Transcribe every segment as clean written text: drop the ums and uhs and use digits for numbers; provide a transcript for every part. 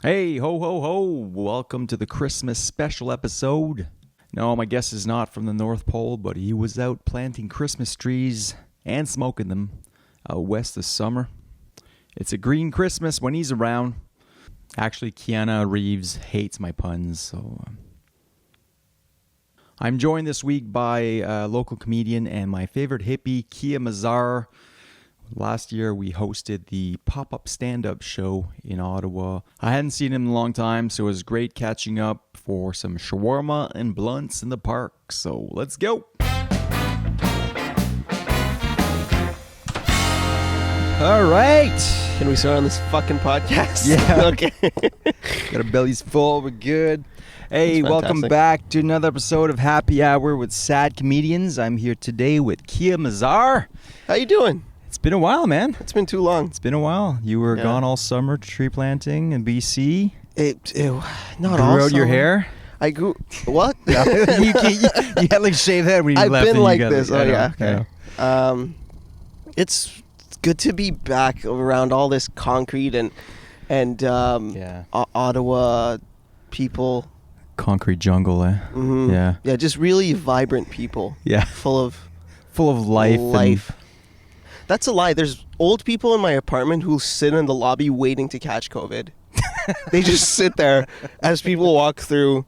Hey, ho, ho, ho. Welcome to the Christmas special episode. No, my guest is not from the North Pole, but he was out planting Christmas trees and smoking them out west this summer. It's a green Christmas when he's around. Actually, Keanu Reeves hates my puns, so... I'm joined this week by a local comedian and my favorite hippie, Kia Mazhar. Last year, we hosted the pop-up stand-up show in Ottawa. I hadn't seen him in a long time, so it was great catching up for some shawarma and blunts in the park. So let's go. All right. Can we start on this fucking podcast? Yeah. Okay. Got our bellies full. We're good. Hey, welcome back to another episode of Happy Hour with Sad Comedians. I'm here today with Kia Mazhar. How you doing? It's been a while, man. It's been too long. It's been a while. You were gone all summer tree planting in BC. Not grew all out your summer. hair. I grew... What? you had like shaved head when you I've left. been like this. Okay. It's good to be back around all this concrete and Ottawa people. Concrete jungle, eh? Mm-hmm. Yeah. Yeah, just really vibrant people. Yeah. Full of life. That's a lie. There's old people in my apartment who sit in the lobby waiting to catch COVID. They just sit there as people walk through,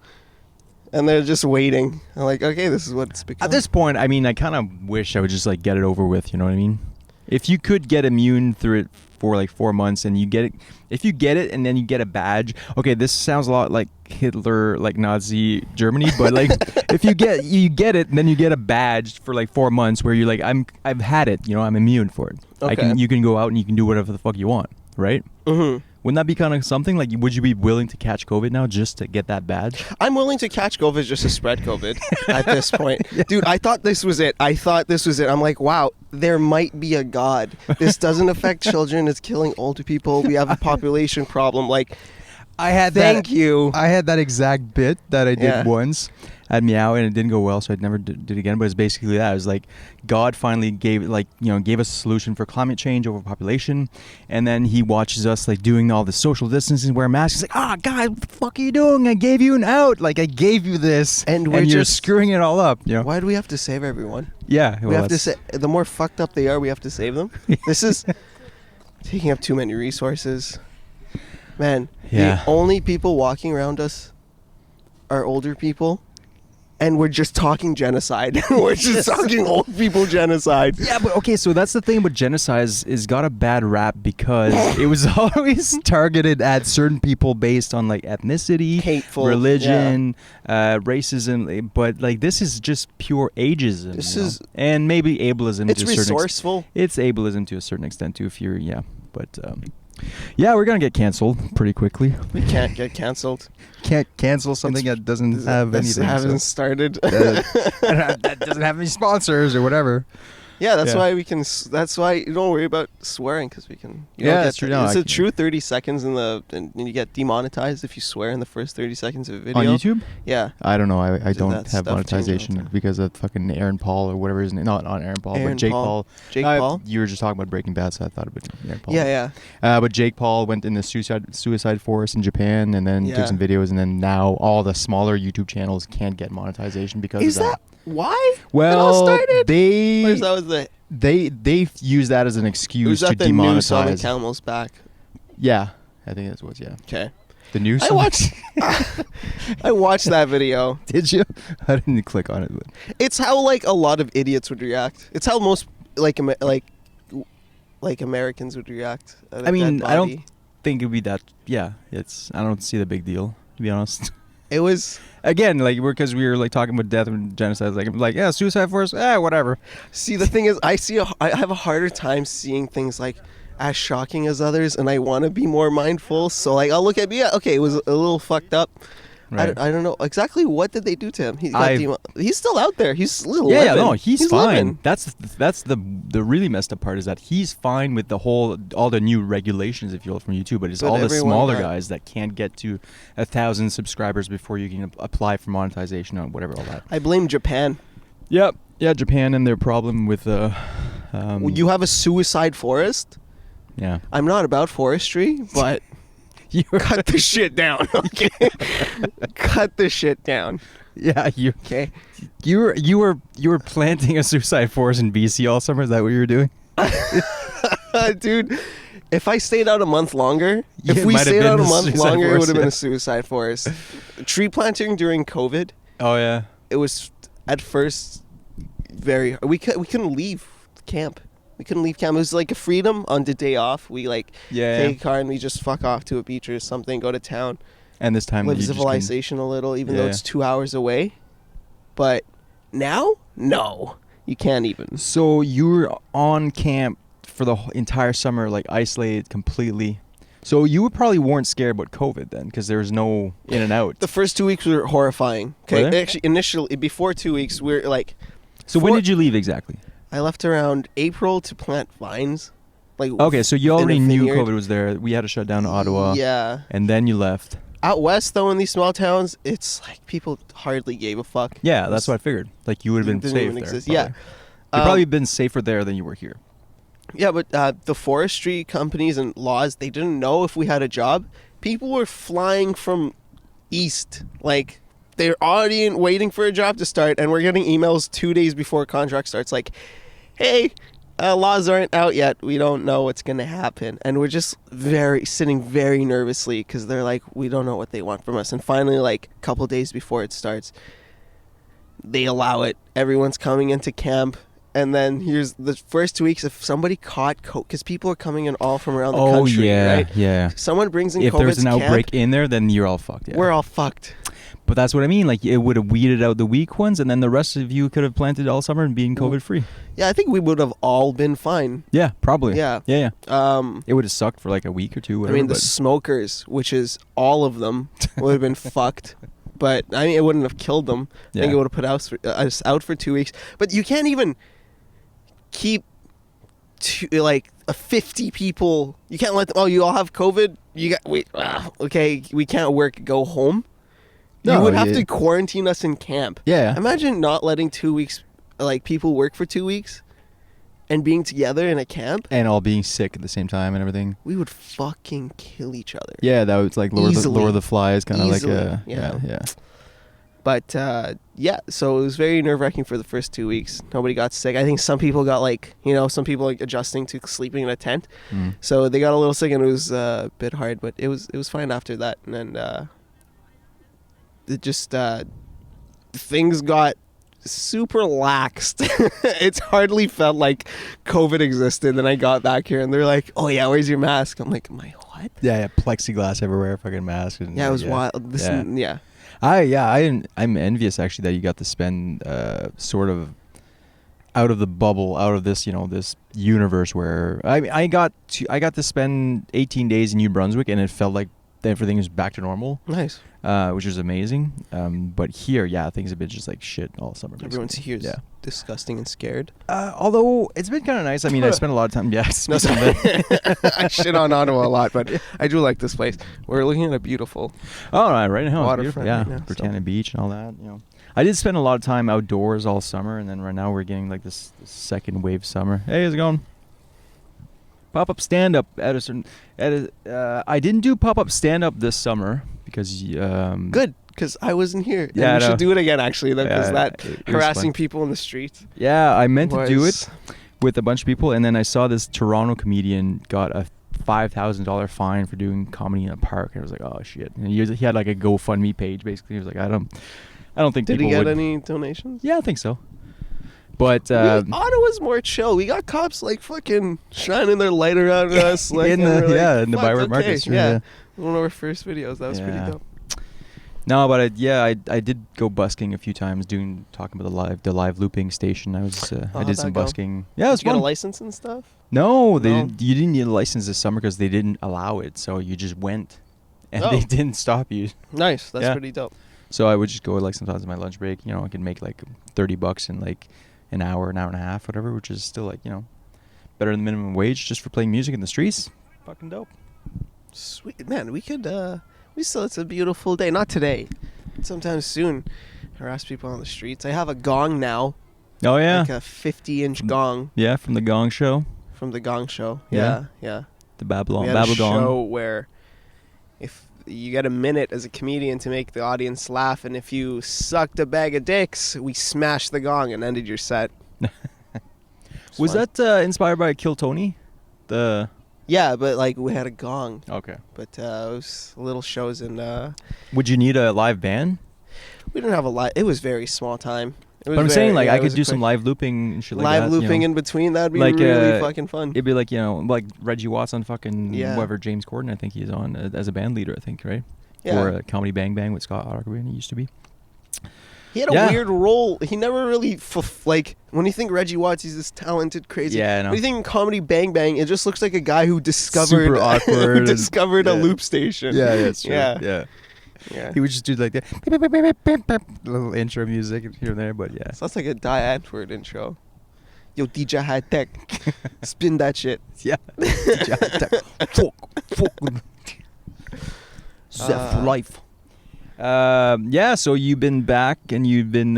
and they're just waiting. I'm like, okay, this is what it's become. At this point, I mean, I kind of wish I would just like get it over with. You know what I mean? If you could get immune through it for like 4 months, and you get it, if you get it and then you get a badge. Okay, this sounds a lot like Hitler, like Nazi Germany, but like if you get it and then you get a badge for like 4 months where you're like, I've had it, you know, I'm immune for it. Okay. You can go out and you can do whatever the fuck you want, right? Mm-hmm. Wouldn't that be kind of something? Like, would you be willing to catch COVID now just to get that badge? I'm willing to catch COVID just to spread COVID at this point. Yeah. Dude, I thought this was it. I'm like, wow, there might be a God. This doesn't affect children. It's killing older people. We have a population problem. Like, thank you. I had that exact bit that I did once at Meow, and it didn't go well, so I never did it again. But it's basically that. It was like God finally gave us a solution for climate change, overpopulation, and then He watches us like doing all the social distancing, wear masks. He's like, God, what the fuck are you doing? I gave you an out. Like I gave you this, and you're screwing it all up. You know? Why do we have to save everyone? Yeah, we have to say the more fucked up they are, we have to save them. This is taking up too many resources. Man, the only people walking around us are older people, and we're just talking genocide. We're just talking old people genocide. Yeah, but okay, so that's the thing about genocide is got a bad rap because it was always targeted at certain people based on like ethnicity, hateful, religion, racism. But like this is just pure ageism. And maybe ableism. It's resourceful. It's ableism to a certain extent too. If you're we're gonna get canceled pretty quickly. We can't get canceled. Can't cancel something that doesn't have anything. Hasn't started. That doesn't have any sponsors or whatever. Yeah, that's why we can. That's why you don't worry about swearing because we can. That's true. It's a true 30 seconds and you get demonetized if you swear in the first 30 seconds of a video. On YouTube? Yeah. I don't know. I don't have monetization because of fucking Aaron Paul or whatever his name. Not on Aaron Paul, but Jake Paul. Jake Paul? You were just talking about Breaking Bad, so I thought about Aaron Paul. Yeah. But Jake Paul went in the suicide forest in Japan and then took some videos, and then now all the smaller YouTube channels can't get monetization because of that. Is that why? Well, it all started? They use that as an excuse to demonetize. The new Song of Camel's back. Yeah, I think that was Okay. The new song? I watched that video. Did you? I didn't click on it. But. It's how like a lot of idiots would react. It's how most like Americans would react. I mean, I don't think it'd be that. Yeah, I don't see the big deal, to be honest. It was again like because we were like talking about death and genocide. Like suicide force. Whatever. See, the thing is, I have a harder time seeing things like as shocking as others, and I want to be more mindful. So like I'll look at okay, it was a little fucked up. Right. I don't know exactly what did they do to him. He's still out there. He's still living. Yeah, no, he's fine. Living. That's the really messed up part is that he's fine with all the new regulations, if you will, from YouTube. But it's all the smaller guys that can't get to 1,000 subscribers before you can apply for monetization or whatever all that. I blame Japan. Yep. Yeah, Japan and their problem with you have a suicide forest. Yeah. I'm not about forestry, but Cut the shit down. Okay. Cut the shit down. Yeah, Okay. you were planting a suicide forest in BC all summer. Is that what you were doing? Dude, if I stayed out a month longer, Yeah, if it we might have stayed been out a the month suicide longer, it forest, would have been yeah. a suicide forest. Tree planting during COVID, Oh yeah. it was at first very. We couldn't leave camp. We couldn't leave camp. It was like a freedom on the day off. We like Yeah. take a car and we just fuck off to a beach or something, go to town, And this time live you just couldn't- civilization a little, even though Yeah. it's 2 hours away. But now, no, you can't even. So you were on camp for the entire summer, like isolated completely. So you probably weren't scared about COVID then, because there was no in and out. The first 2 weeks were horrifying. Were Okay, they? actually, initially, before 2 weeks, we're like. So when did you leave exactly? I left around April to plant vines. Like Okay, so you in a already knew vineyard. COVID was there. We had to shut down Ottawa. Yeah. And then you left. Out west, though, in these small towns, it's like people hardly gave a fuck. Yeah, that's what I figured. Like you would have been Didn't safe even there. exist. Probably. Yeah. You'd probably been safer there than you were here. Yeah, but the forestry companies and laws, they didn't know if we had a job. People were flying from east. Like, they're already waiting for a job to start, and we're getting emails 2 days before contract starts like, hey, laws aren't out yet. We don't know what's going to happen. And we're just sitting very nervously because they're like, we don't know what they want from us. And finally, like, a couple days before it starts, they allow it. Everyone's coming into camp. And then here's the first 2 weeks, if somebody caught COVID, because people are coming in all from around the country, yeah, right? yeah. Someone brings in If COVID there's to an camp, outbreak in there, then you're all fucked. Yeah. we're all fucked. But that's what I mean. Like it would have weeded out the weak ones, and then the rest of you could have planted all summer and been COVID free. Yeah, I think we would have all been fine. Yeah, probably. Yeah. Yeah. It would have sucked for like a week or two. Whatever, I mean, the but smokers, which is all of them, would have been fucked. But I mean, it wouldn't have killed them. I think Yeah. it would have put us out for 2 weeks. But you can't even keep 50 people. You can't let them. Oh, you all have COVID. You got wait. Okay, we can't work. Go home. You No, would have yeah. to quarantine us in camp. Yeah. Imagine not letting 2 weeks, like people work for 2 weeks, and being together in a camp. And all being sick at the same time and everything. We would fucking kill each other. Yeah, that was like Lord Easily. of the Flies, kind of like Easily, a yeah. yeah. But yeah, so it was very nerve-wracking for the first 2 weeks. Nobody got sick. I think some people got some people like adjusting to sleeping in a tent, Mm. so they got a little sick, and it was a bit hard. But it was fine after that, and then it just things got super laxed. It's hardly felt like COVID existed. And I got back here, and they're like, "Oh yeah, where's your mask?" I'm like, "My what?" Yeah, plexiglass everywhere, fucking mask. And, Yeah, it was wild. Yeah. I'm envious actually that you got to spend sort of out of the bubble, out of this, this universe where I got to spend 18 days in New Brunswick, and it felt like everything was back to normal, Nice. which was amazing. But here, yeah, things have been just like shit all summer. Basically. Everyone's here is Yeah. disgusting and scared. Although it's been kind of nice. I mean, I spent a lot of time. Yeah, No, speaking of that. I shit on Ottawa a lot, but I do like this place. We're looking at a beautiful. Oh, right now, it's Waterfront beautiful. Yeah, right now, Britannia Beach and all that. I did spend a lot of time outdoors all summer, and then right now we're getting like this second wave summer. Hey, how's it going? Pop-up stand-up I didn't do pop-up stand-up this summer because Good, because I wasn't here. Yeah, and I we know. should do it again, actually, though, because Yeah, that it was harassing fun. people in the streets. Yeah, I meant to do it was- with a bunch of people, and then I saw this Toronto comedian got a $5,000 fine for doing comedy in a park, and I was like, oh shit. And he had like a GoFundMe page basically. He was like, I don't think Did people he get would. any donations? Yeah, I think so. But Ottawa's more chill. We got cops like fucking shining their light around us, like in and we're like, in the "Fuck, Byward Market okay, Street, Yeah, one of our first videos. That was Yeah. pretty dope. No, but I did go busking a few times, talking about the live looping station. I was I how'd did some that go? busking. Yeah, it was Did you get a fun. license and stuff? No, No. you didn't need a license this summer because they didn't allow it. So you just went, and Oh. they didn't stop you. Nice. That's Yeah. pretty dope. So I would just go like sometimes on my lunch break. I could make like $30 in like an hour and a half, whatever, which is still like better than minimum wage just for playing music in the streets. Fucking dope. Sweet man, we could. It's a beautiful day. Not today. Sometime soon. Harass people on the streets. I have a gong now. Oh yeah, Like a 50-inch gong yeah, from the Gong Show, from the Gong Show. Yeah. Yeah. the We Babylon had a Babble Gong. show where if you get a minute as a comedian to make the audience laugh, and if you sucked a bag of dicks, we smashed the gong and ended your set. Was fun. that inspired by Kill Tony? Yeah, but like we had a gong. Okay. But it was little shows, and Would you need a live band? we didn't have a live. It was very small time. It was But I'm saying, like, yeah, I it could was a do some quick- live looping and shit like live that. looping you know? in between. That'd be Like, really fucking fun. It'd be like, like Reggie Watts on fucking Yeah. whatever James Corden, I think he's on as a band leader, I think, right? Yeah. Or Comedy Bang Bang with Scott Aukerman, he used to be. He had a Yeah. weird role. He never really like when you think Reggie Watts, he's this talented, crazy. Yeah, I know. When you think Comedy Bang Bang, it just looks like a guy who discovered Super awkward and- discovered a yeah. loop station. Yeah, it's true. Yeah. Yeah. He would just do like that little intro music here and there, but yeah. Sounds like a Die Antwoord intro. Yo, DJ High Tech, spin that shit. Yeah. Fuck. Set for life. Yeah, so you've been back and you've been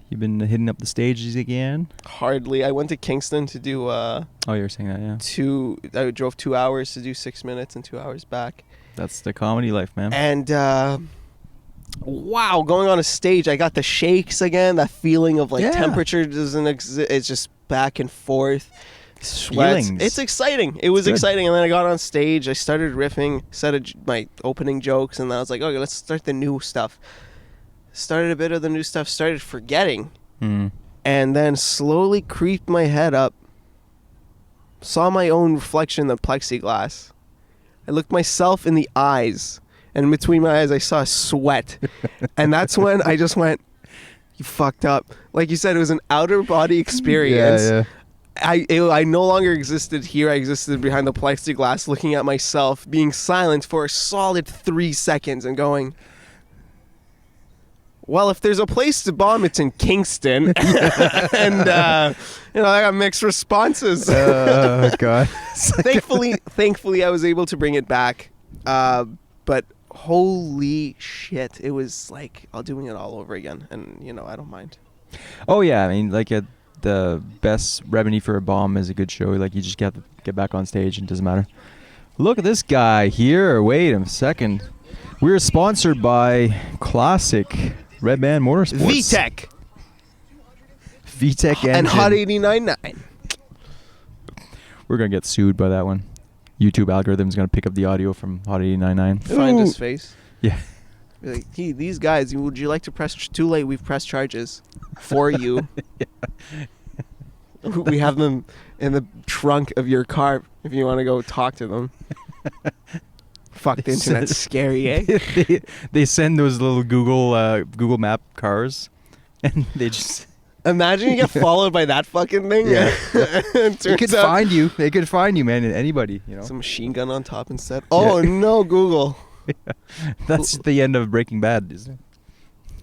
hitting up the stages again. Hardly. I went to Kingston to do Oh, you were saying that, yeah. I drove 2 hours to do 6 minutes and 2 hours back. That's the comedy life, man. And wow, going on a stage, I got the shakes again. That feeling of like Yeah. temperature doesn't exist. It's just back and forth. Sweats. Feelings. It's exciting. It was Good. exciting, and then I got on stage. I started riffing, my opening jokes, and then I was like, okay, let's start the new stuff. Started a bit of the new stuff. Started forgetting, and then slowly creeped my head up. Saw my own reflection in the plexiglass. I looked myself in the eyes, and between my eyes, I saw sweat. And that's when I just went, you fucked up. Like you said, it was an outer body experience. Yeah. I no longer existed here. I existed behind the plexiglass, looking at myself, being silent for a solid 3 seconds and going, well, if there's a place to bomb, it's in Kingston. And, I got mixed responses. Oh, God. Thankfully, I was able to bring it back. But holy shit, it was like doing it all over again. And, I don't mind. Oh, yeah. I mean, like, the best remedy for a bomb is a good show. Like, you just got to get back on stage and it doesn't matter. Look at this guy here. Wait a second. We're sponsored by Classic Red Band Motorsports. VTEC. VTEC engine. And Hot 89.9. We're going to get sued by that one. YouTube algorithm's going to pick up the audio from Hot 89.9. Find his face. Yeah. Be like, these guys, would you like to press... Too late, we've pressed charges for you. We have them in the trunk of your car if you want to go talk to them. Fuck, the internet's scary, eh? they send those little Google Map cars, and they just... Imagine you get followed by that fucking thing. Yeah. It They could turns out find you. They could find you, man. Anybody, some machine gun on top instead. Oh, Yeah. no, Google. That's the end of Breaking Bad, isn't it?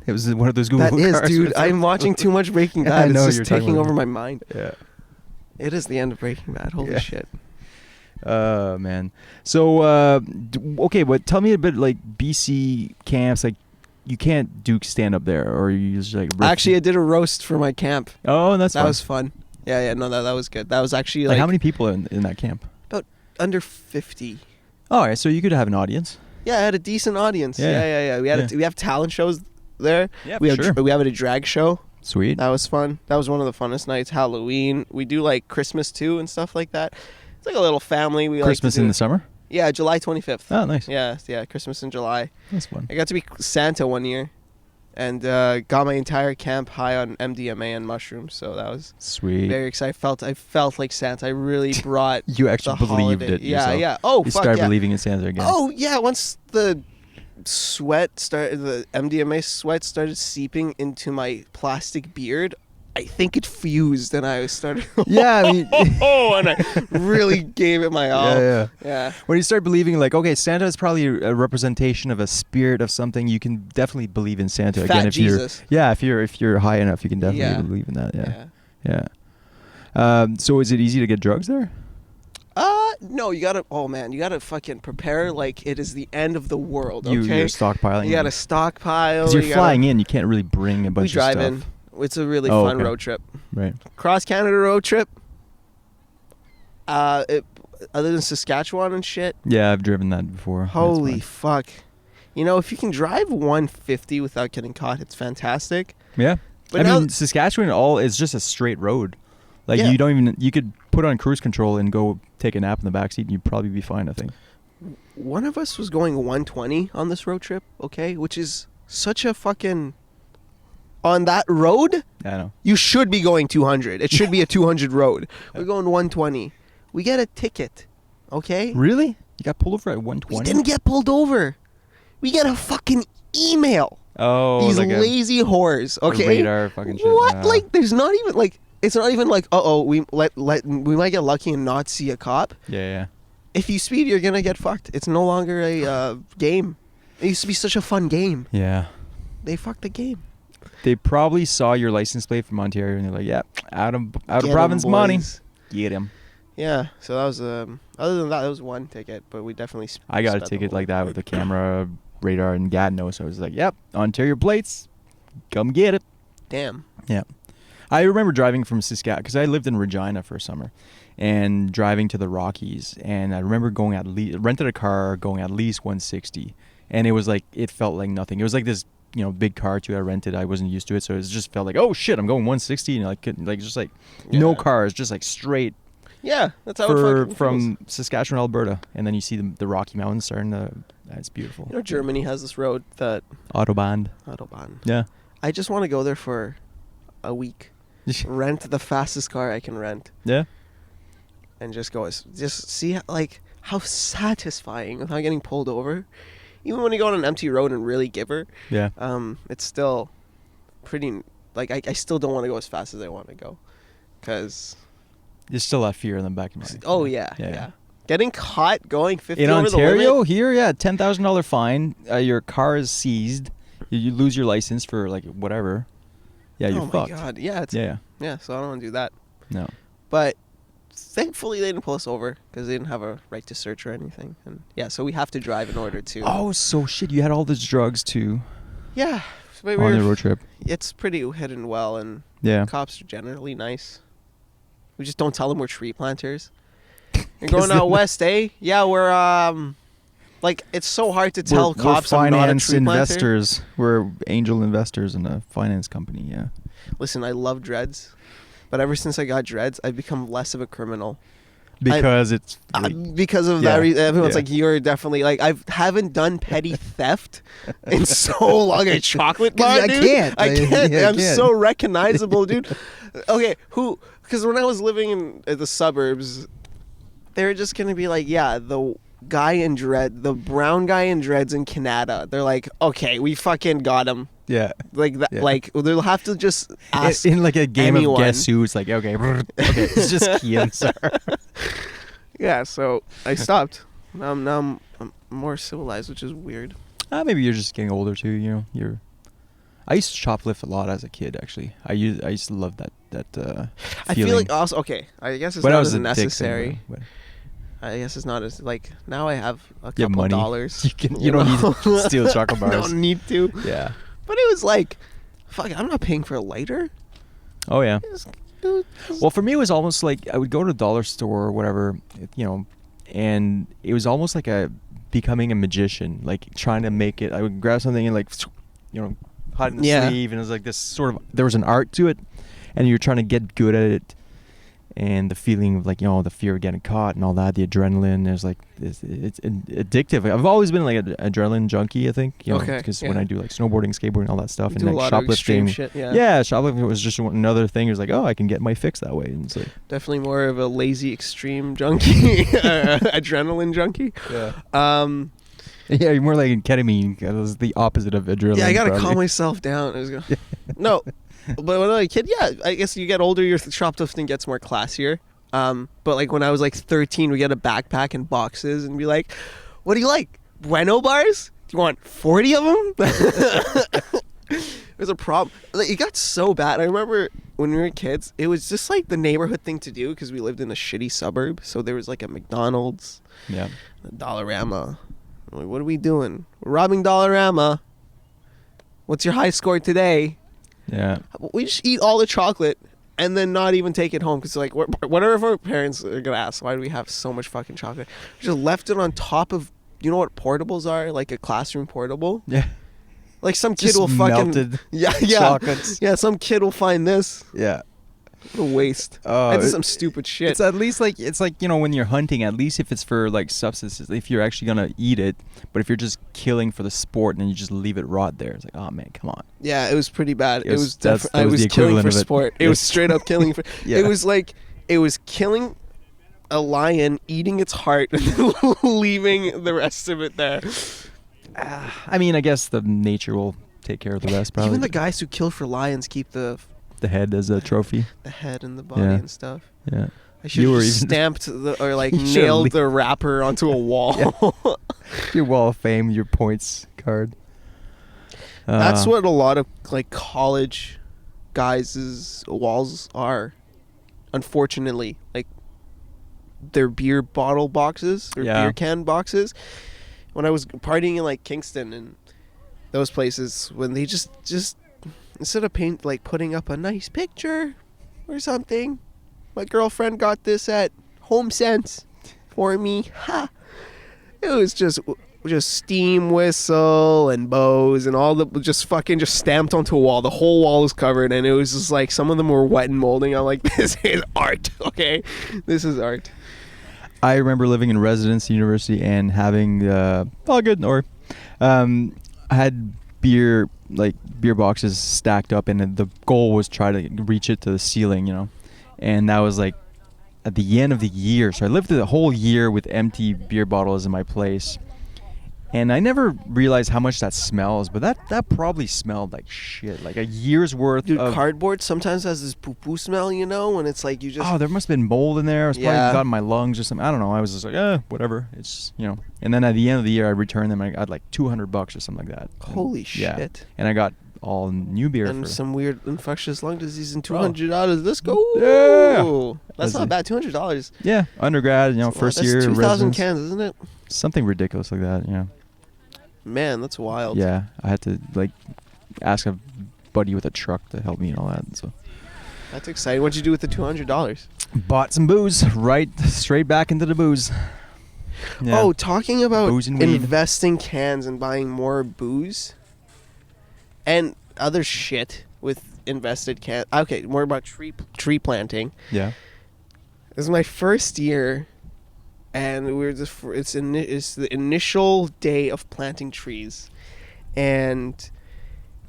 It was one of those Google That is, cars. dude. I'm watching too much Breaking Yeah, I Bad. know It's you're just talking taking about over it. my mind. Yeah. It is the end of Breaking Bad. Holy Yeah. shit. Man. So, okay, but tell me a bit, like, BC camps, like, you can't do stand-up there, or you just, like... riff- Actually, I did a roast for my camp. Oh, that's That fun. was fun. Yeah, no, that was good. That was actually Like, how many people are in that camp? About under 50. Oh, yeah, so you could have an audience. Yeah, I had a decent audience. Yeah. Yeah. We have talent shows there. Yeah, we for have sure. we have a drag show. Sweet. That was fun. That was one of the funnest nights. Halloween. We do like Christmas too and stuff like that. It's like a little family. We Christmas like to do in the summer? Yeah, July 25th. Oh, nice. Yeah, Christmas in July. That's fun. I got to be Santa one year, and got my entire camp high on MDMA and mushrooms. So that was Sweet. very exciting. I felt like Santa. I really brought. You actually the believed holiday. it Yeah, yourself. yeah. Oh, You fuck started yeah. believing in Santa again. Oh yeah, once the MDMA sweat started seeping into my plastic beard, I think it fused and I started Yeah, I mean... and I really gave it my all. Yeah. When you start believing, like, okay, Santa is probably a representation of a spirit of something, you can definitely believe in Santa Fat again. If Jesus. if you're high enough, you can definitely Yeah. believe in that. Yeah. So is it easy to get drugs there? No, you gotta fucking prepare like it is the end of the world, okay? You're stockpiling. You gotta stockpile. Because you're flying in, you can't really bring a bunch We of drive stuff. in. It's a really Oh, fun okay. road trip. Right. Cross Canada road trip. other than Saskatchewan and shit. Yeah, I've driven that before. Holy fuck. You know, if you can drive 150 without getting caught, it's fantastic. Yeah. But I mean, Saskatchewan is just a straight road. Like, Yeah. you could put on cruise control and go take a nap in the backseat and you'd probably be fine, I think. one of us was going 120 on this road trip, okay? Which is such a fucking... On that road, I know. you should be going 200. It should be a 200 road. We're going 120. We get a ticket, okay? Really? You got pulled over at We 120? didn't get pulled over. We get a fucking email. Oh, These like lazy whores, a okay? radar fucking shit. What? Yeah. Like, there's not even, like... It's not even like, we might get lucky and not see a cop. Yeah. If you speed, you're gonna get fucked. It's no longer a game. It used to be such a fun game. Yeah. They fucked the game. They probably saw your license plate from Ontario and they're like, yeah, out of Get 'em, province money. boys. Get him. Yeah, so that was other than that was one ticket, but we definitely I got a sped ticket them like that with the camera, radar, and Gatineau. So I was like, yep, Ontario plates. Come get it. Damn. Yeah. I remember driving from Saskatchewan because I lived in Regina for a summer and driving to the Rockies. And I remember going rented a car going at least 160. And it was like, it felt like nothing. It was like this, big car too. I rented. I wasn't used to it. So it just felt like, oh shit, I'm going 160. And I couldn't, just like, no cars, just like straight. Yeah, that's how it fucking from feels. Saskatchewan, Alberta. And then you see the Rocky Mountains starting to, it's beautiful. Germany has this road that... Autobahn. Yeah. I just want to go there for a week. Rent the fastest car I can rent. Yeah. And just see how satisfying without getting pulled over. Even when you go on an empty road and really give her. Yeah. It's still pretty, I still don't want to go as fast as I want to go. Because... There's still that fear in the back of my mind. Oh, yeah. Getting caught going 50 in over Ontario, the limit. here, $10,000 fine. Your car is seized. You lose your license for like whatever. Yeah, you're fucked. Oh my god, yeah. Yeah, so I don't want to do that. No. But thankfully they didn't pull us over because they didn't have a right to search or anything. And yeah, so we have to drive in order to... Oh, so shit, you had all these drugs too. Yeah. On the road trip. It's pretty hidden well, and cops are generally nice. We just don't tell them we're tree planters. You're going out west, eh? Yeah, we're it's so hard to tell cops I'm not a tree planter. Investors. We're angel investors in a finance company. Yeah. Listen, I love dreads, but ever since I got dreads, I've become less of a criminal. Because it's because of that reason. Everyone's like, you're definitely I haven't done petty theft in so long. A chocolate bar, dude. I can't. I'm so recognizable, dude. Okay, because when I was living in the suburbs, they're just gonna be like, the guy in the brown guy in dreads in Canada. They're like, okay, we fucking got him. Yeah. Like that. Yeah. Like they'll have to just ask in like a game anyone. Of Guess Who. It's like, okay, it's just Kia Mazhar. Yeah. So I stopped. Now I'm more civilized, which is weird. Maybe you're just getting older too. I used to shoplift a lot as a kid. Actually, I used to love that feeling. I feel like also I guess it's not as necessary. I guess it's not as now I have a couple dollars. You don't need to steal chocolate bars. Don't need to. Yeah. But it was like, fuck, I'm not paying for a lighter. Oh yeah. Well, for me, it was almost like I would go to a dollar store or whatever, and it was almost like becoming a magician, like trying to make it. I would grab something and hide in the sleeve, and it was like this sort of, there was an art to it, and you're trying to get good at it, and the feeling of the fear of getting caught and all that, the adrenaline. There's it's addictive. I've always been like an adrenaline junkie, I think, because when I do snowboarding, skateboarding, all that stuff, and shoplifting, shoplifting was just another thing. It was like, oh, I can get my fix that way, and it's definitely more of a lazy extreme junkie, adrenaline junkie. Yeah. Yeah, you're more like ketamine. It was the opposite of adrenaline. Yeah, I gotta calm myself down. No. But when I was a kid, I guess you get older, your shoplifting gets more classier. But when I was 13, we get a backpack and boxes and be like, what do you like? Bueno bars? Do you want 40 of them? There's a problem. It got so bad. I remember when we were kids, it was just the neighborhood thing to do because we lived in a shitty suburb. So there was a McDonald's, a Dollarama. I'm like, what are we doing? We're robbing Dollarama. What's your high score today? Yeah. We just eat all the chocolate and then not even take it home because like whatever if our parents are gonna ask, why do we have so much fucking chocolate? We just left it on top of, you know what portables are, like a classroom portable. Yeah. Like some kid Just will fucking melted yeah chocolates. yeah. Some kid will find this. Yeah. What a waste. I did some stupid shit. It's at least like you know, when you're hunting, at least if it's for like substances, if you're actually gonna eat it. But if you're just killing for the sport and then you just leave it rot there, it's like, oh man, come on. Yeah, it was pretty bad. It was that I was was the killing equivalent for of it. sport. It was straight up killing for. Yeah. It was like it was killing a lion, eating its heart, and leaving the rest of it there. I mean, I guess the nature will take care of the rest. Probably. Even the guys who kill for lions keep the head as a trophy. The head and the body Yeah. and stuff. Yeah. I should have stamped or like You should've nailed the wrapper onto a wall. Your wall of fame, your points card. That's what a lot of like college guys' walls are. Unfortunately, like their beer bottle boxes or beer can boxes. When I was partying in like Kingston and those places, when they just instead of putting up a nice picture or something, my girlfriend got this at Home Sense for me. Ha! It was just steam whistle and bows and all the just stamped onto a wall. The whole wall was covered, and it was just like some of them were wet and molding. I'm like, this is art, okay? This is art. I remember living in residency university and having I had beer boxes stacked up, and the goal was try to reach it to the ceiling, you know. And that was like at the end of the year. So I lived the whole year with empty beer bottles in my place. And I never realized how much that smells, but that probably smelled like shit, like a year's worth of... Cardboard sometimes has this poo-poo smell, you know, when it's like you just... Oh, there must have been mold in there. It was probably got in my lungs or something. I don't know. I was just like, whatever. It's, you know. And then at the end of the year, I returned them. I got like $200 or something like that. Holy shit. Yeah. And I got all new beer and for... some weird infectious lung disease and $200. Let's go. Yeah. That's not bad. $200. Yeah. Undergrad, you know, first year. That's 2,000 residence. cans, isn't it? Something ridiculous like that, yeah. Man, that's wild. Yeah, I had to like ask a buddy with a truck to help me and all that. And so that's exciting. What'd you do with the $200? Bought some booze, right straight back into the booze. Yeah. Oh, talking about Booze and weed. investing cans and buying more booze and other shit with invested cans. Okay, more about tree planting. Yeah. This is my first year. And we're just it's the initial day of planting trees, and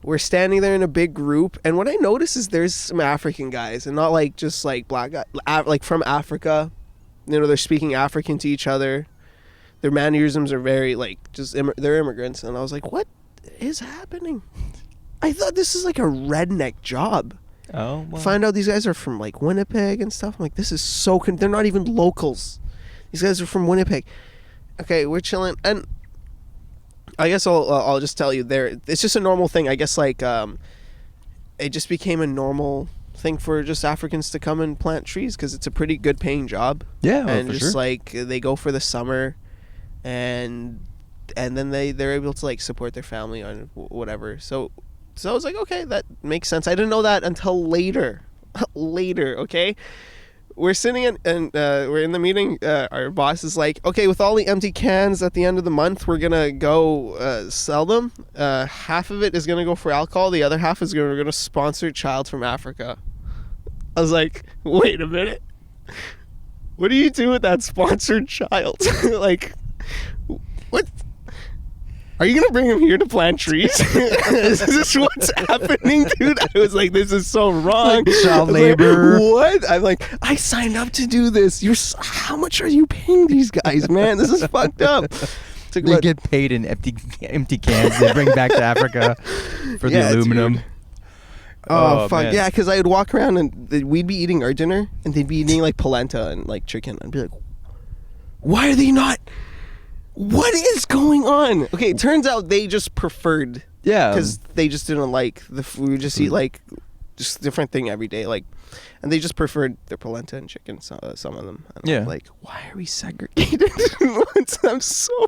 we're standing there in a big group. And what I notice is there's some African guys, and not like just like black guys, like from Africa. You know, they're speaking African to each other. Their mannerisms are very like they're immigrants. And I was like, what is happening? I thought this is like a redneck job. Oh. Well. Find out these guys are from like Winnipeg and stuff. I'm like, this is so they're not even locals. These guys are from Winnipeg. Okay, we're chilling, and I guess I'll just tell you it's just a normal thing. I guess like it just became a normal thing for just Africans to come and plant trees because it's a pretty good paying job. Yeah, and for just sure. like they go for the summer, and then they're able to like support their family on whatever. So I was like, okay, that makes sense. I didn't know that until later. Okay. We're sitting and we're in the meeting. Our boss is like, okay, with all the empty cans at the end of the month, we're going to go sell them. Half of it is going to go for alcohol. The other half is we're going to sponsor a child from Africa. I was like, wait a minute. What do you do with that sponsored child? Like, what? Are you going to bring him here to plant trees? Is this what's happening, dude? I was like, this is so wrong. Like child labor. Like, what? I'm like, I signed up to do this. How much are you paying these guys, man? This is fucked up. They get paid in empty cans they bring back to Africa for the aluminum. Dude. Oh fuck, man. yeah, because I would walk around and we'd be eating our dinner and they'd be eating like polenta and like chicken. I'd be like, why are they not? What is going on? Okay, it turns out they just preferred. Yeah. Because they just didn't like the food. We would just eat like just different thing every day. Like, and they just preferred their polenta and chicken, some of them. And I'm like, why are we segregated? I'm so...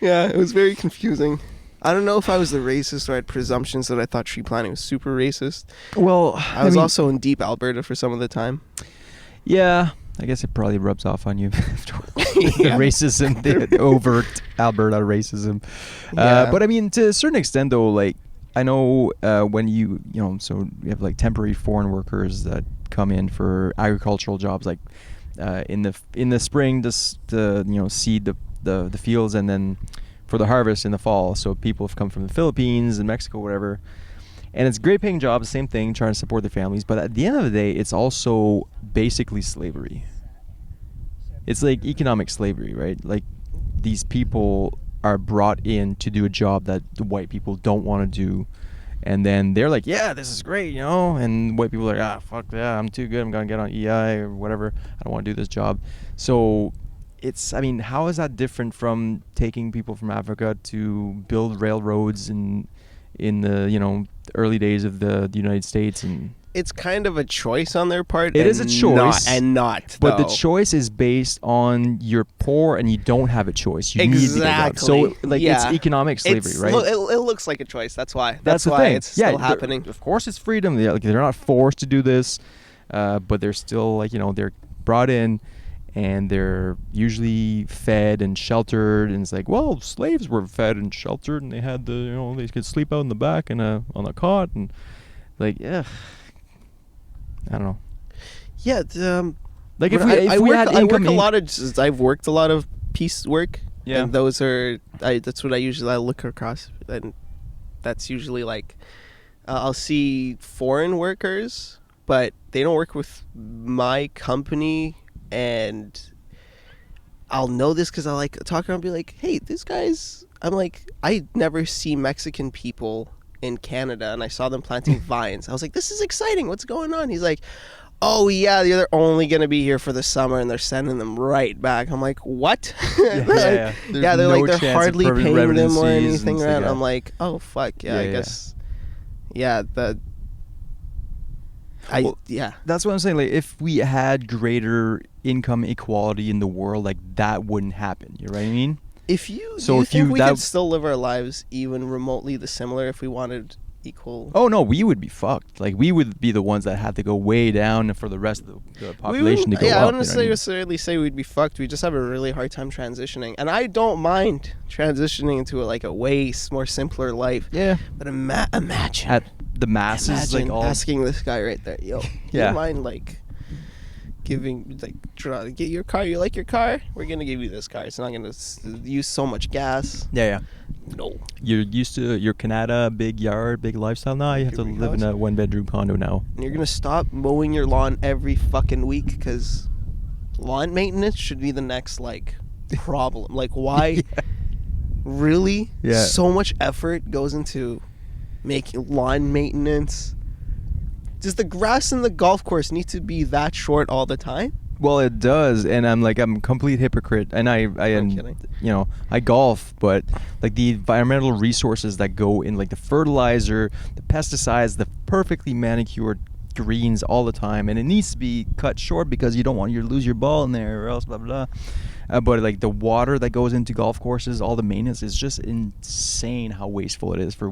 Yeah, it was very confusing. I don't know if I was the racist or I had presumptions that I thought tree planting was super racist. Well, I was also in deep Alberta for some of the time. Yeah, I guess it probably rubs off on you. The Yeah. racism, the overt Alberta racism. Yeah. But I mean, to a certain extent, though, like I know when so we have like temporary foreign workers that come in for agricultural jobs, like in the spring to seed the fields, and then for the harvest in the fall. So people have come from the Philippines and Mexico, whatever. And it's a great paying job, the same thing, trying to support their families. But at the end of the day, it's also basically slavery. It's like economic slavery, right? Like these people are brought in to do a job that the white people don't want to do. And then they're like, yeah, this is great, And white people are like, fuck yeah, I'm too good. I'm going to get on EI or whatever. I don't want to do this job. So how is that different from taking people from Africa to build railroads in the early days of the United States? And it's kind of a choice on their part. It is a choice, but the though. choice is based on you're poor and you don't have a choice. You need to get out. So it's economic slavery, right? It looks like a choice. That's why. That's the why thing. it's still happening. Of course, it's freedom. They're not forced to do this, but they're still they're brought in. And they're usually fed and sheltered, and it's like, well, slaves were fed and sheltered, and they had they could sleep out in the back and on a cot, and I don't know. Yeah, like I've worked a lot of piece work. Yeah, and that's what I look across, and that's usually like I'll see foreign workers, but they don't work with my company. And I'll know this because I like talk around and be like, hey, these guys, I'm like, I never see Mexican people in Canada, and I saw them planting vines. I was like, this is exciting. What's going on? He's like, oh, yeah, they're only going to be here for the summer, and they're sending them right back. I'm like, what? Yeah. They're hardly paying them or anything around. I'm like, oh, fuck. Yeah, I guess. Yeah, that's what I'm saying. Like, if we had greater income equality in the world, like that wouldn't happen. You know what I mean? Do you think we could still live our lives even remotely similar if we wanted equal? Oh no, we would be fucked. Like we would be the ones that had to go way down for the rest of the population to go up. Yeah, I wouldn't necessarily say we'd be fucked. We just have a really hard time transitioning, and I don't mind transitioning into a way more simpler life. Yeah, but imagine at the masses, asking this guy right there, yo, do you mind giving get your car? You like your car? We're gonna give you this car. It's not gonna use so much gas. Yeah. No. You're used to your Canada big yard, big lifestyle. Now you have to live in a 1-bedroom condo now. And you're gonna stop mowing your lawn every fucking week because lawn maintenance should be the next problem. Why? Really? Yeah. So much effort goes into making lawn maintenance. Does the grass in the golf course need to be that short all the time? Well, it does, and I'm a complete hypocrite, and I'm kidding. I golf, but the environmental resources that go in, the fertilizer, the pesticides, the perfectly manicured greens all the time, and it needs to be cut short because you don't want you to lose your ball in there or else blah blah. But the water that goes into golf courses, all the maintenance is just insane how wasteful it is for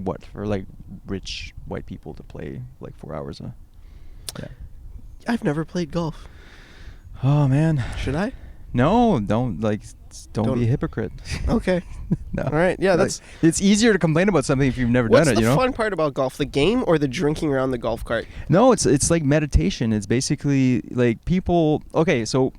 rich white people to play 4 hours. Yeah. I've never played golf. Oh man. Should I? No, don't be a hypocrite. Okay. No. All right. Yeah, it's easier to complain about something if you've never done it. What's the fun part about golf? The game or the drinking around the golf cart? No, it's like meditation. It's basically people. Okay, so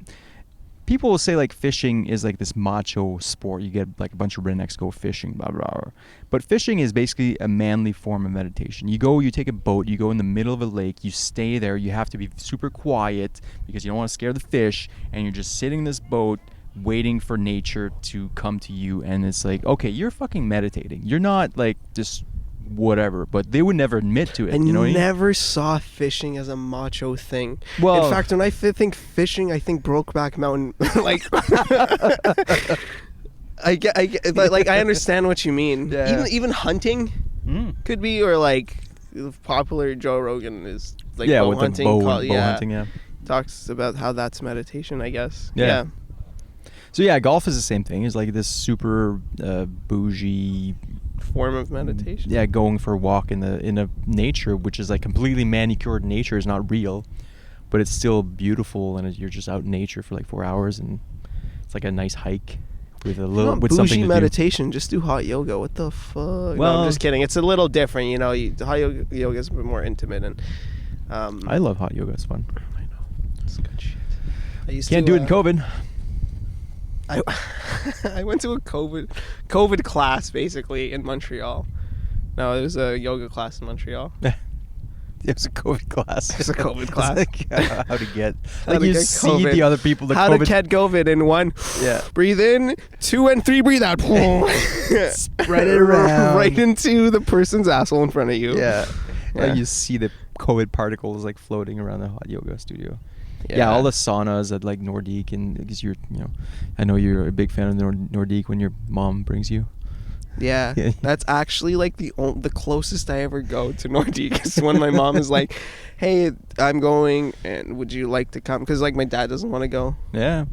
people will say fishing is this macho sport. You get a bunch of rednecks go fishing, blah, blah, blah. But fishing is basically a manly form of meditation. You take a boat, you go in the middle of a lake, you stay there, you have to be super quiet because you don't want to scare the fish, and you're just sitting in this boat waiting for nature to come to you, and it's okay, you're fucking meditating. You're not just whatever, but they would never admit to it. I never never saw fishing as a macho thing. Well, in fact, when I think fishing, I think Brokeback Mountain. I understand what you mean. Yeah. Even hunting could be, or popular Joe Rogan is with hunting. bow hunting, yeah. Talks about how that's meditation, I guess. Yeah. So yeah, golf is the same thing. It's this super bougie form of meditation. Yeah, going for a walk in a nature, which is like completely manicured nature, is not real, but it's still beautiful, and you're just out in nature for like 4 hours, and it's like a nice hike with a little with something to meditation. Just do hot yoga. What the fuck? Well, no, I'm just kidding. It's a little different, you know. Hot yoga is a bit more intimate, and I love hot yoga. It's fun. I know, it's good shit. Can't do it in COVID. I went to a COVID class basically in Montreal. No, it was a yoga class in Montreal. It was a COVID class. It was a COVID class. Like, how to get... How like to you get see COVID. the other people... How to get COVID in 1. Yeah. Breathe in. 2 and 3. Breathe out. Spread it around. Right into the person's asshole in front of you. Yeah. Yeah. Like you see the COVID particles like floating around the hot yoga studio. Yeah, all the saunas at like Nordique, and because I know you're a big fan of Nordique when your mom brings you. Yeah, that's actually like the closest I ever go to Nordique is when my mom is like, "Hey, I'm going, and would you like to come?" Because like my dad doesn't want to go. Yeah.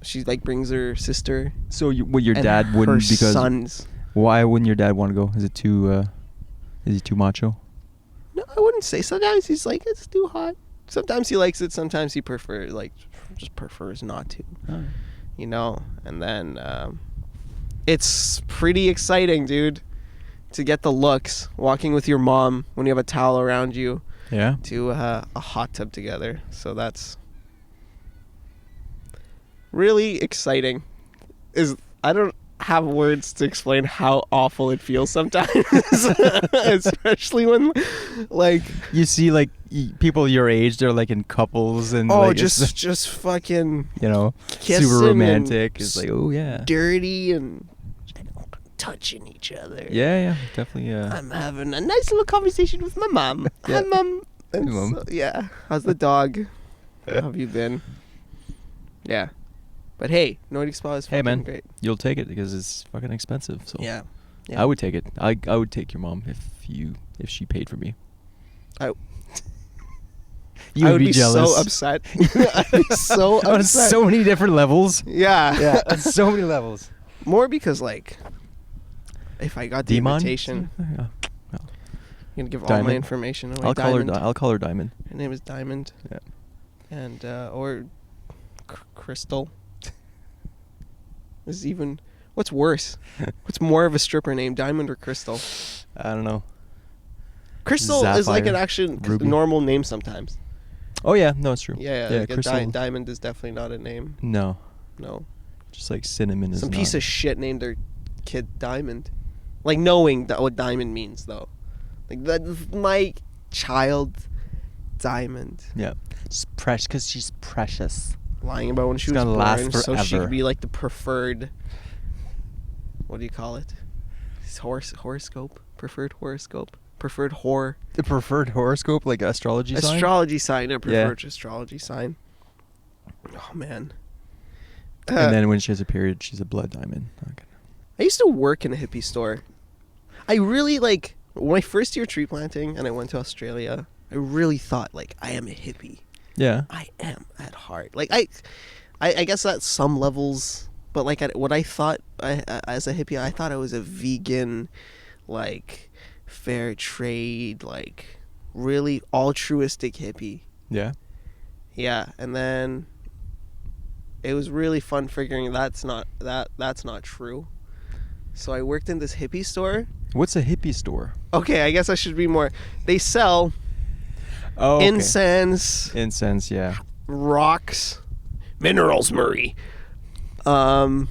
She like brings her sister. So your dad wouldn't, her because sons. Why wouldn't your dad want to go? Is it too? Is he too macho? No, I wouldn't say. Sometimes he's like, it's too hot. Sometimes he likes it. Sometimes he just prefers not to. Oh. You know, and then it's pretty exciting, dude, to get the looks walking with your mom when you have a towel around you. Yeah. To a hot tub together. So that's really exciting. I don't have words to explain how awful it feels sometimes, especially when like you see like people your age, they're like in couples and just fucking super romantic. It's like, oh yeah, dirty and touching each other. Yeah, definitely. I'm having a nice little conversation with my mom. Yeah. Hi, mom. And Hey, Mom. so, yeah, how's the dog? How have you been? Yeah. But hey, Nordic Spa is fucking great. You'll take it because it's fucking expensive. So Yeah. I would take it. I would take your mom if she paid for me. You would be jealous. So upset. I'd be so upset. On so many different levels. Yeah. On so many levels. More because like, if I got the invitation, Yeah. I'm gonna give Diamond. all my information away. I'll call her Diamond. Her name is Diamond. Yeah. And or Crystal. What's worse? What's more of a stripper name, Diamond or Crystal? I don't know. Crystal is like an actual Ruby. normal name sometimes. Oh yeah, no, it's true. Yeah, like Crystal. Diamond is definitely not a name. No, Just like cinnamon is some not. piece of shit named their kid Diamond, like knowing what diamond means though. Like that's my child, Diamond. Yeah, she's precious because she's precious. Lying about when she was gonna last born, so she forever. could be like the preferred. What do you call it? Horoscope. Preferred horoscope. Preferred whore. The preferred horoscope, like astrology sign? Astrology sign. A preferred astrology sign. Oh man. And then when she has a period, she's a blood diamond. Okay. I used to work in a hippie store. I really like my first year tree planting, and I went to Australia. I really thought like I am a hippie. Yeah. I am at heart. Like I guess at some levels, but like what I thought as a hippie, I thought I was a vegan, like fair trade, like really altruistic hippie. Yeah. Yeah, and then it was really fun figuring that's not true. So I worked in this hippie store. What's a hippie store? Okay, I guess I should be more. They sell incense, yeah. rocks, minerals, Murray. And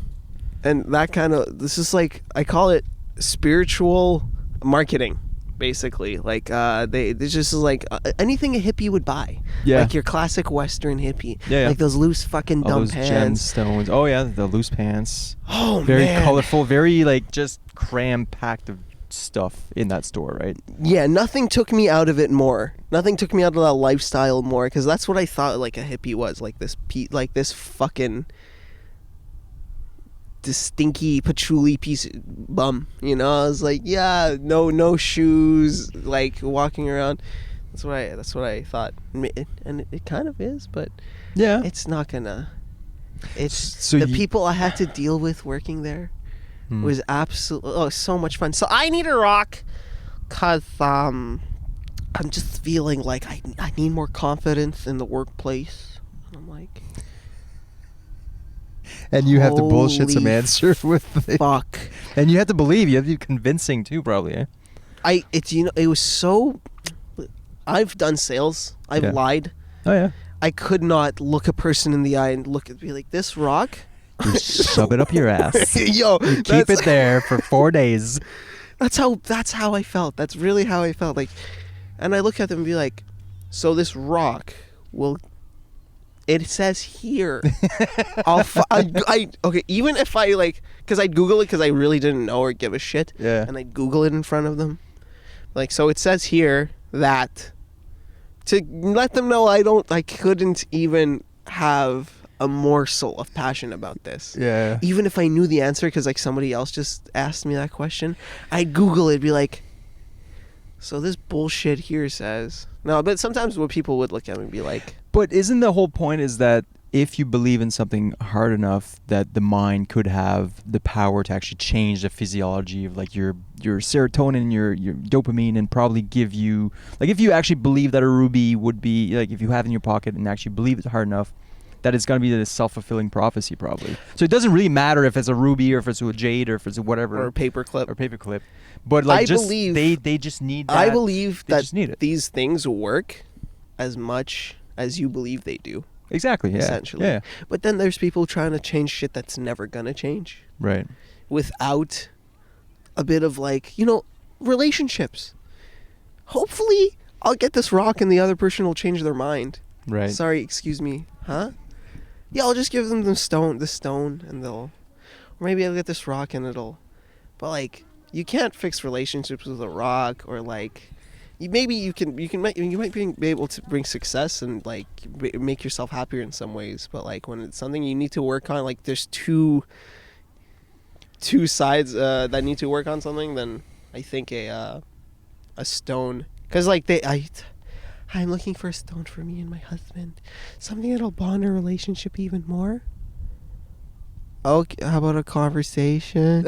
that kind of, this is like, I call it spiritual marketing, basically. Like, this just is like anything a hippie would buy. Yeah. Like your classic Western hippie. Yeah. Like those loose fucking All dumb those pants. gemstones. Oh yeah, the loose pants. Oh, very man. colorful, very like just cram-packed of stuff in that store, right? Yeah, nothing took me out of it more. Nothing took me out of that lifestyle more, because that's what I thought like a hippie was, like this fucking stinky patchouli piece bum, you know? I was like, yeah, no shoes, like walking around. That's what I thought, and it kind of is, but Yeah. it's not gonna. It's So the people I had to deal with working there. It was absolutely so much fun. So I need a rock because I'm just feeling like I need more confidence in the workplace. And I'm like... And you have to bullshit some answer with fuck. And you have to believe. You have to be convincing too, probably. Eh? It was so... I've done sales. I've lied. Oh yeah. I could not look a person in the eye and be like, this rock. You shove it up your ass. Yo, you keep it there for 4 days. That's how I felt. That's really how I felt. Like, and I look at them and be like, so this rock will... It says here. Okay, even if I because I'd Google it because I really didn't know or give a shit. Yeah. And I'd Google it in front of them. Like, so it says here that to let them know I couldn't even have a morsel of passion about this. Yeah. Even if I knew the answer because somebody else just asked me that question, I'd Google it, be like, so this bullshit here says... No, but sometimes what people would look at me and be like... But isn't the whole point is that if you believe in something hard enough, that the mind could have the power to actually change the physiology of like your serotonin, your dopamine, and probably give you... Like if you actually believe that a ruby would be... Like if you have it in your pocket and actually believe it hard enough, that it's going to be this self-fulfilling prophecy probably. So it doesn't really matter if it's a ruby or if it's a jade or if it's a whatever. Or a paperclip. But like they just need that. I believe that need it. These things work as much as you believe they do. Exactly, yeah. Essentially. Yeah. But then there's people trying to change shit that's never going to change. Right. Without a bit of relationships. Hopefully I'll get this rock and the other person will change their mind. Right. Sorry, excuse me. Huh? Yeah, I'll just give them the stone and they'll... Or maybe I'll get this rock and it'll... But you can't fix relationships with a rock or you might be able to bring success and make yourself happier in some ways, but when it's something you need to work on, there's two sides that need to work on something, then I think a stone, because I'm looking for a stone for me and my husband, something that'll bond our relationship even more. Okay, how about a conversation?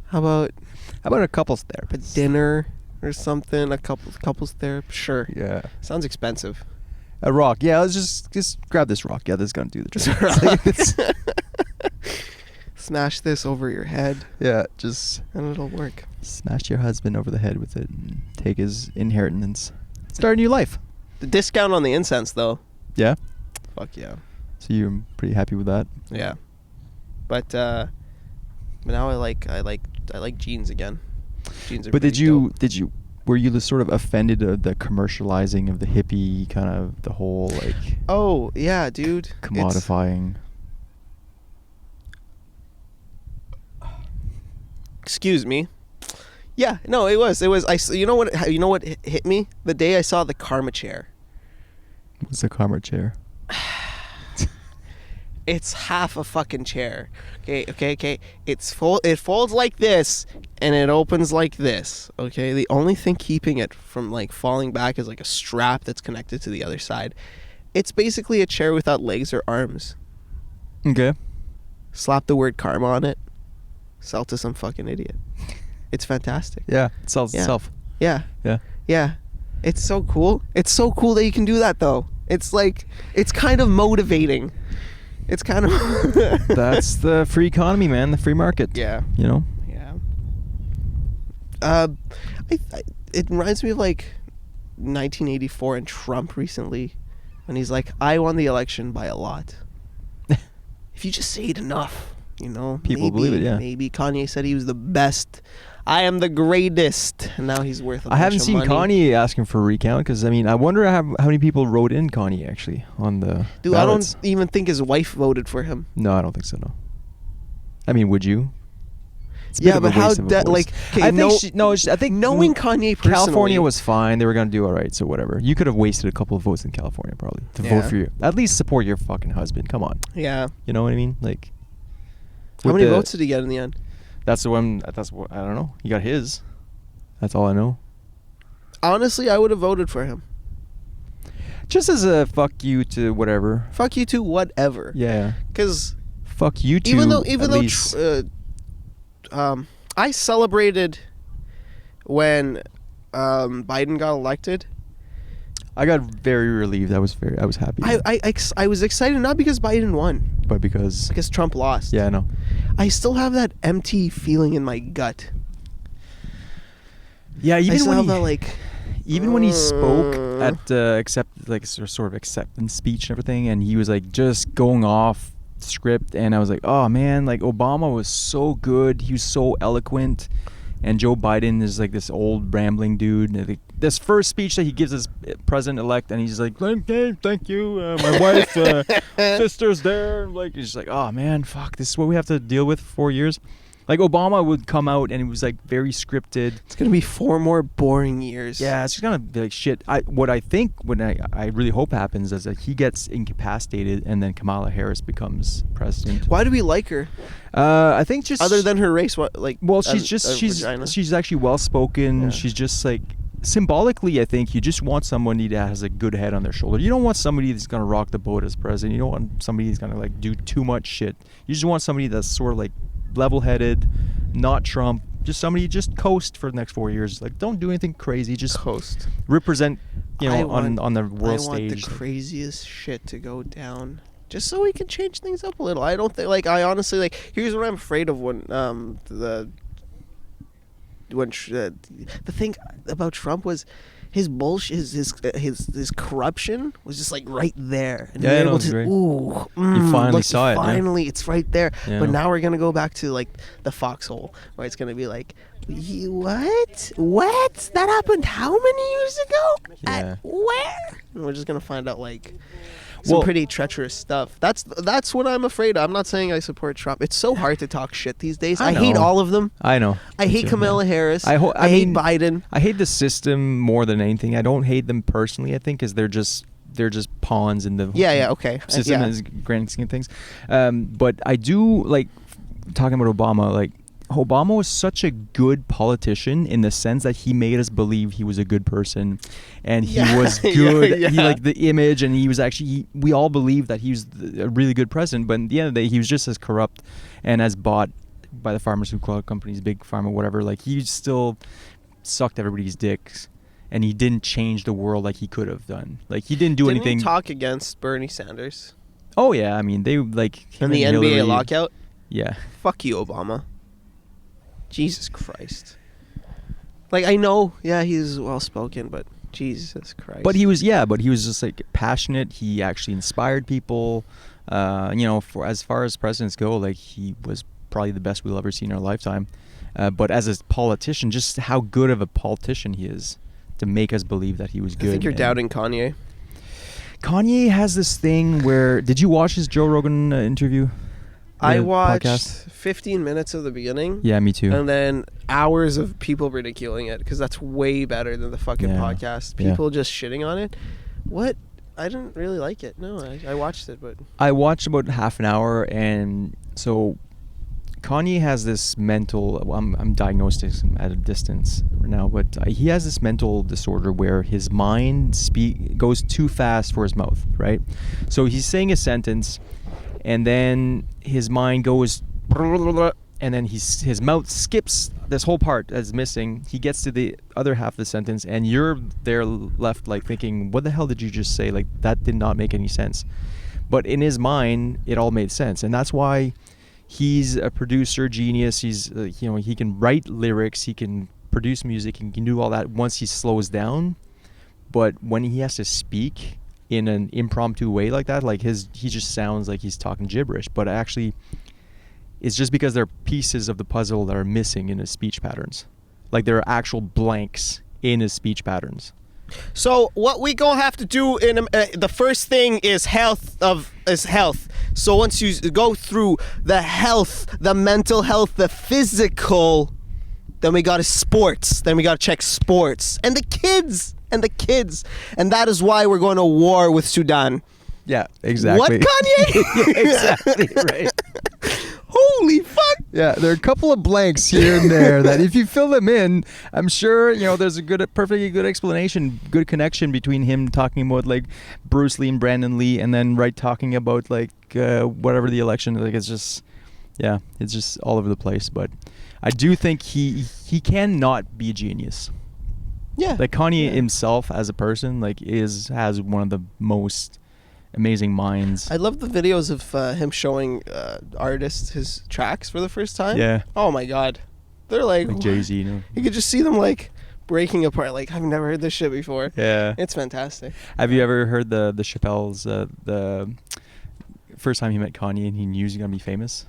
How about a couples therapy? A dinner or something? A couples therapy? Sure. Yeah. Sounds expensive. A rock. Yeah, let's just grab this rock. Yeah, this is gonna do the trick. Smash this over your head. Yeah, just... And it'll work. Smash your husband over the head with it and take his inheritance. Start a new life. The discount on the incense, though. Yeah? Fuck yeah. So you're pretty happy with that? Yeah. But now I like jeans again. Jeans are But dope. were you sort of offended of the commercializing of the hippie kind of the whole Oh yeah, dude. Commodifying. Excuse me. Yeah, no, it was. You know what hit me? The day I saw the karma chair. What's a karma chair? It's half a fucking chair. Okay. It folds like this, and it opens like this. Okay. The only thing keeping it from falling back is a strap that's connected to the other side. It's basically a chair without legs or arms. Okay. Slap the word karma on it. Sell to some fucking idiot. It's fantastic. Yeah. It sells itself. Yeah. Yeah. Yeah. It's so cool. It's so cool that you can do that though. It's kind of motivating. It's kind of... That's the free economy, man. The free market. Yeah. You know? Yeah. It reminds me of 1984 and Trump recently when he's like, I won the election by a lot. If you just say it enough, people believe it, yeah. Maybe Kanye said he was the best. I am the greatest. And now he's worth a bunch I haven't of seen money. Kanye asking for a recount because, I wonder how many people wrote in Kanye actually on the Dude, ballots. I don't even think his wife voted for him. No, I don't think so, no. Would you? It's a bit Yeah, of a but how waste of a voice. I think knowing Kanye personally, California was fine. They were going to do all right, so whatever. You could have wasted a couple of votes in California probably to vote for you. At least support your fucking husband. Come on. Yeah. You know what I mean? How many votes did he get in the end? That's the one. That's what I don't know. He got his. That's all I know. Honestly, I would have voted for him. Just as a fuck you to whatever. Fuck you to whatever. Yeah. Because fuck you two. Even though I celebrated when Biden got elected. I got very relieved. I was happy. I was excited not because Biden won, but because Trump lost. Yeah, I know. I still have that empty feeling in my gut. Yeah, even when he spoke at sort of acceptance speech and everything, and he was like just going off script, and I was like, oh man, like Obama was so good. He was so eloquent. And Joe Biden is like this old rambling dude. And this first speech that he gives as president-elect, and he's like, thank you, my wife, sister's there. Like, he's like, oh man, fuck, this is what we have to deal with for 4 years. Like, Obama would come out, and it was like very scripted. It's gonna be 4 more boring years. Yeah, it's just gonna be like shit. I really hope happens is that he gets incapacitated, and then Kamala Harris becomes president. Why do we like her? I think just other than her race, she's actually well spoken. Yeah. She's just like symbolically, I think you just want somebody that has a good head on their shoulder. You don't want somebody that's gonna rock the boat as president. You don't want somebody that's gonna like do too much shit. You just want somebody that's sort of like level-headed, not Trump. Just somebody just coast for the next 4 years. Like, don't do anything crazy. Just coast. Represent, on the world stage. I want the craziest shit to go down, just so we can change things up a little. I don't think I honestly here's what I'm afraid of when the thing about Trump was his bullshit, his corruption was just like right there. And yeah, you finally saw it. Finally, it's right there. Yeah. But now we're gonna go back to like the foxhole, where it's gonna be like, what? That happened how many years ago? Yeah. At where? And we're just gonna find out some pretty treacherous stuff. That's what I'm afraid of. I'm not saying I support Trump. It's so hard to talk shit these days. I hate all of them. I know. I hate Kamala Harris. I hate Biden. I hate the system more than anything. I don't hate them personally, I think, because they're just pawns in the system in the grand scheme of things. But I do like talking about Obama. Like, Obama was such a good politician in the sense that he made us believe he was a good person, and he was good. He liked the image, and he was actually. We all believed that he was a really good president, but at the end of the day, he was just as corrupt and as bought by the pharmaceutical companies, big pharma, whatever. Like, he still sucked everybody's dicks, and he didn't change the world like he could have done. Like, he didn't do anything. Didn't he talk against Bernie Sanders? Oh yeah, I mean they like. And the NBA lockout. Yeah. Fuck you, Obama. Jesus Christ. Like, I know, he's well spoken, but Jesus Christ. But he was just like passionate. He actually inspired people. For as far as presidents go, like, he was probably the best we'll ever see in our lifetime. But as a politician, just how good of a politician he is to make us believe that he was good. I think you're doubting Kanye. Kanye has this thing where, did you watch his Joe Rogan interview? I watched podcast? 15 minutes of the beginning. Yeah, me too. And then hours of people ridiculing it, because that's way better than the fucking podcast. People just shitting on it. What? I didn't really like it. No, I watched it, but... I watched about half an hour, and so Kanye has this mental... I'm diagnosing him at a distance now, but he has this mental disorder where his mind goes too fast for his mouth, right? So he's saying a sentence, and then his mind goes, and then his mouth skips this whole part that's missing. He gets to the other half of the sentence, and you're there left like thinking, what the hell did you just say? Like, that did not make any sense. But in his mind, it all made sense, and that's why he's a producer genius. He's he can write lyrics, he can produce music, he can do all that once he slows down. But when he has to speak in an impromptu way like that, like he just sounds like he's talking gibberish, but actually it's just because there are pieces of the puzzle that are missing in his speech patterns. Like, there are actual blanks in his speech patterns. So what we gonna have to do in the first thing is health. So once you go through the health, the mental health, the physical, then we got to sports. Then we got to check sports and the kids. And that is why we're going to war with Sudan. Yeah, exactly. What, Kanye? Yeah, exactly, right. Holy fuck. Yeah, there are a couple of blanks here and there that if you fill them in, I'm sure, there's a perfectly good explanation, good connection between him talking about like Bruce Lee and Brandon Lee, and then talking about like whatever the election, like it's just all over the place. But I do think he cannot be a genius. Yeah. Like Kanye himself as a person, like has one of the most amazing minds. I love the videos of him showing artists his tracks for the first time. Yeah. Oh my god, they're like Jay-Z. You could just see them like breaking apart. Like, I've never heard this shit before. Yeah. It's fantastic. Have you ever heard the Chappelle's the first time he met Kanye and he knew he was gonna be famous?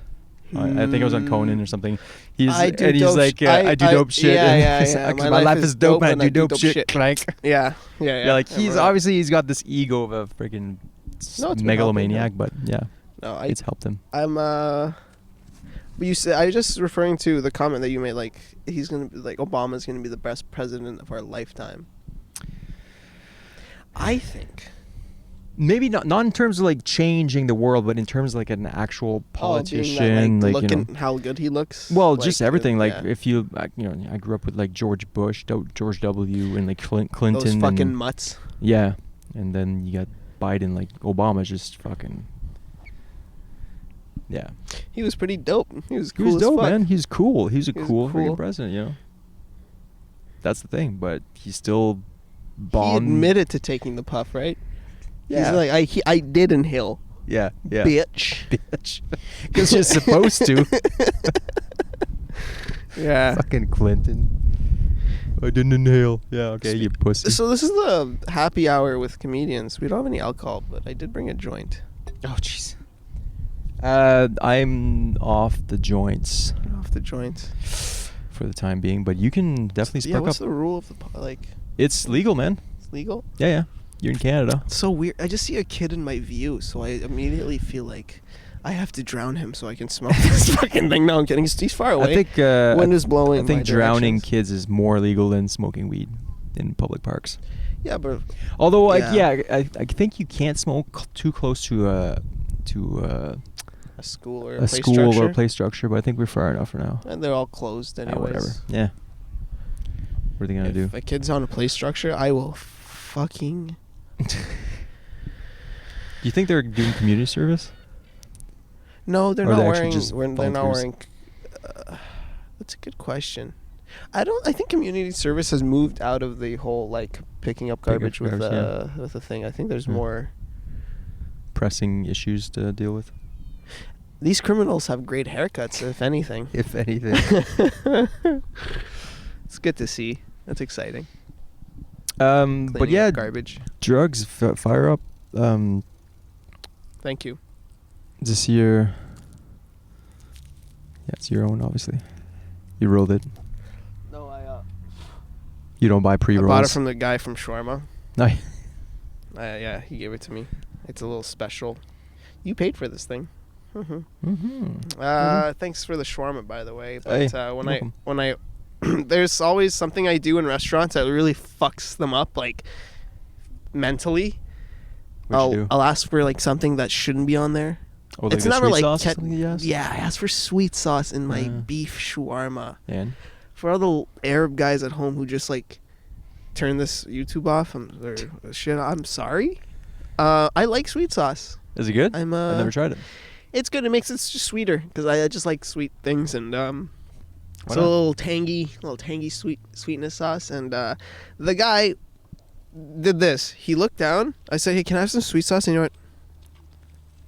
I think it was on Conan or something. I do dope shit. Yeah. My life is dope and I do dope shit. Like, yeah. Like he's got this ego of a freaking megalomaniac, but it's helped him. But you said, I was just referring to the comment that you made, like he's gonna be like Obama's gonna be the best president of our lifetime. I think. Maybe not in terms of like changing the world, but in terms of like an actual politician, that, looking how good he looks. Well, like, just everything. If you, I grew up with like George Bush, George W, and like Clinton. Those fucking mutts. Yeah, and then you got Biden. Like Obama's just fucking. Yeah. He was pretty dope. He was cool. He was dope, as fuck. man. He's cool. He's a cool freaking president. That's the thing, but he still bombed. He admitted to taking the puff, right? Yeah. He's like, I did inhale. Yeah. Bitch. Because you're supposed to. Yeah. Fucking Clinton. I didn't inhale. Yeah, okay, you pussy. So this is the happy hour with comedians. We don't have any alcohol, but I did bring a joint. Oh, jeez. I'm off the joints. Off the joints. For the time being, but you can definitely spark what's up. The rule of the It's legal, man. It's legal? Yeah. You're in Canada. It's so weird. I just see a kid in my view, so I immediately feel like I have to drown him so I can smoke this fucking thing. No, I'm kidding. He's far away. I think wind is blowing. I think drowning kids is more legal than smoking weed in public parks. Yeah, but although I think you can't smoke too close to a school or a school or play structure, but I think we're far enough for now. And they're all closed anyways. Whatever. Yeah. What are they gonna do? If a kid's on a play structure, I will fucking. Do you think they're doing community service? No, they're or not they wearing. They're not wearing. That's a good question. I think community service has moved out of the whole like picking up garbage with a thing. I think there's more pressing issues to deal with. These criminals have great haircuts, if anything. If anything. It's good to see. That's exciting. But yeah, garbage. Drugs fire up. Thank you. This year. Yeah, it's your own, obviously. You rolled it. No, You don't buy pre-rolls. I bought it from the guy from Shawarma. No. Yeah, he gave it to me. It's a little special. You paid for this thing. Thanks for the shawarma, by the way. But when I there's always something I do in restaurants that really fucks them up, like mentally. I'll ask for like something that shouldn't be on there. Oh, like it's never like yeah, I asked for sweet sauce in my beef shawarma. And for all the Arab guys at home who just like turn this YouTube off, I'm sorry. I like sweet sauce. Is it good? I've never tried it. It's good. It makes it just sweeter because I just like sweet things, and it's a little tangy sweetness sauce. And the guy did this. He looked down. I said, "Hey, can I have some sweet sauce?" And you know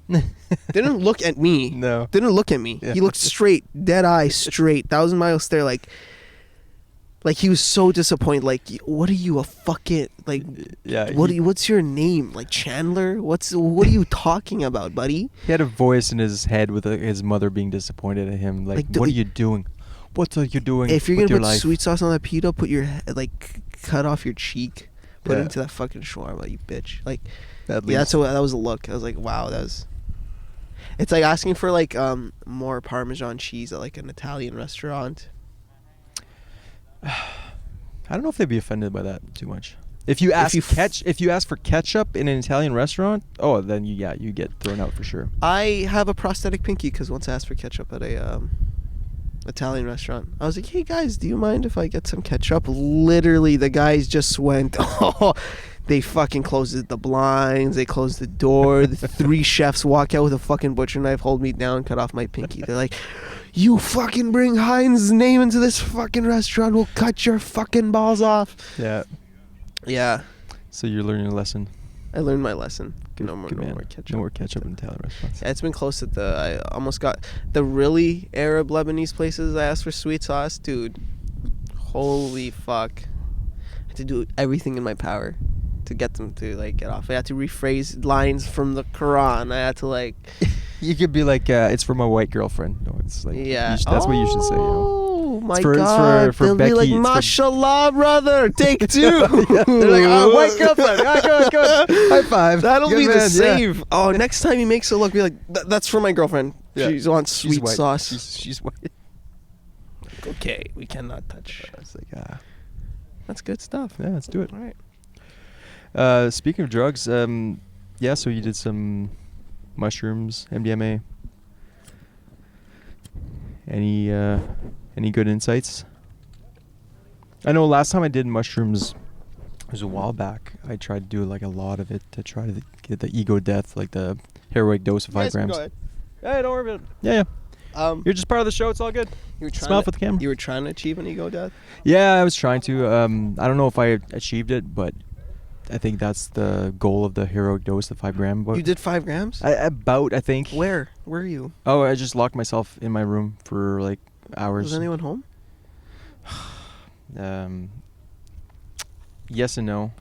what? Didn't look at me. No. Didn't look at me. Yeah. He looked straight, dead eye, straight, 1,000 miles stare, like he was so disappointed. Like, what are you, a fucking like? Yeah. What's your name? Like Chandler? What are you talking about, buddy? He had a voice in his head with his mother being disappointed at him. Like what are you doing? What are you doing? If you're gonna put sweet sauce on that pita, put your cut off your cheek, put it into that fucking shawarma, you bitch. Like, that was a look. I was like, wow, that was. It's like asking for like more Parmesan cheese at like an Italian restaurant. I don't know if they'd be offended by that too much. If you ask for ketchup in an Italian restaurant, then you get thrown out for sure. I have a prosthetic pinky because once I asked for ketchup at a Italian restaurant. I was like, hey guys, do you mind if I get some ketchup? Literally, the guys just went, oh, they fucking closed the blinds, they closed the door. The 3 chefs walk out with a fucking butcher knife, hold me down, cut off my pinky. They're like, you fucking bring Heinz's name into this fucking restaurant, we'll cut your fucking balls off. Yeah. Yeah. So you're learning a lesson. I learned my lesson. Good, No more ketchup. No more ketchup in Italian restaurants. Yeah, it's been close at I almost got the really Arab Lebanese places. I asked for sweet sauce, dude. Holy fuck! I had to do everything in my power to get them to like get off. I had to rephrase lines from the Quran. I had to like. You could be like, it's for my white girlfriend. No, it's like, Yeah, that's what you should say. You know? Oh my for- god! it's for They'll Becky, be like, it's for- "Mashallah, brother, take 2. They're like, oh, white girlfriend. Good. High five. That'll Good be the man, yeah. save. Oh, next time he makes it look, be like, that's for my girlfriend. Yeah. She wants She's sweet white. sauce. She's white. Okay, we cannot touch. It's like, That's good stuff. yeah, let's do it. All right. Speaking of drugs, yeah, so you did some mushrooms, MDMA. Any good insights? I know last time I did mushrooms, it was a while back. I tried to do like a lot of it to try to get the ego death, like the heroic dose of 5 grams. Go ahead. Hey, don't worry about it. Yeah. You're You're just part of the show. It's all good. you were trying Smile to, for the camera. You were trying to achieve an ego death. Yeah, I was trying to. I don't know if I achieved it, but I think that's the goal of the heroic dose, the 5 gram. You did 5 grams. I think. Where? Where are you? Oh, I just locked myself in my room for like hours. Was anyone home? Yes and no.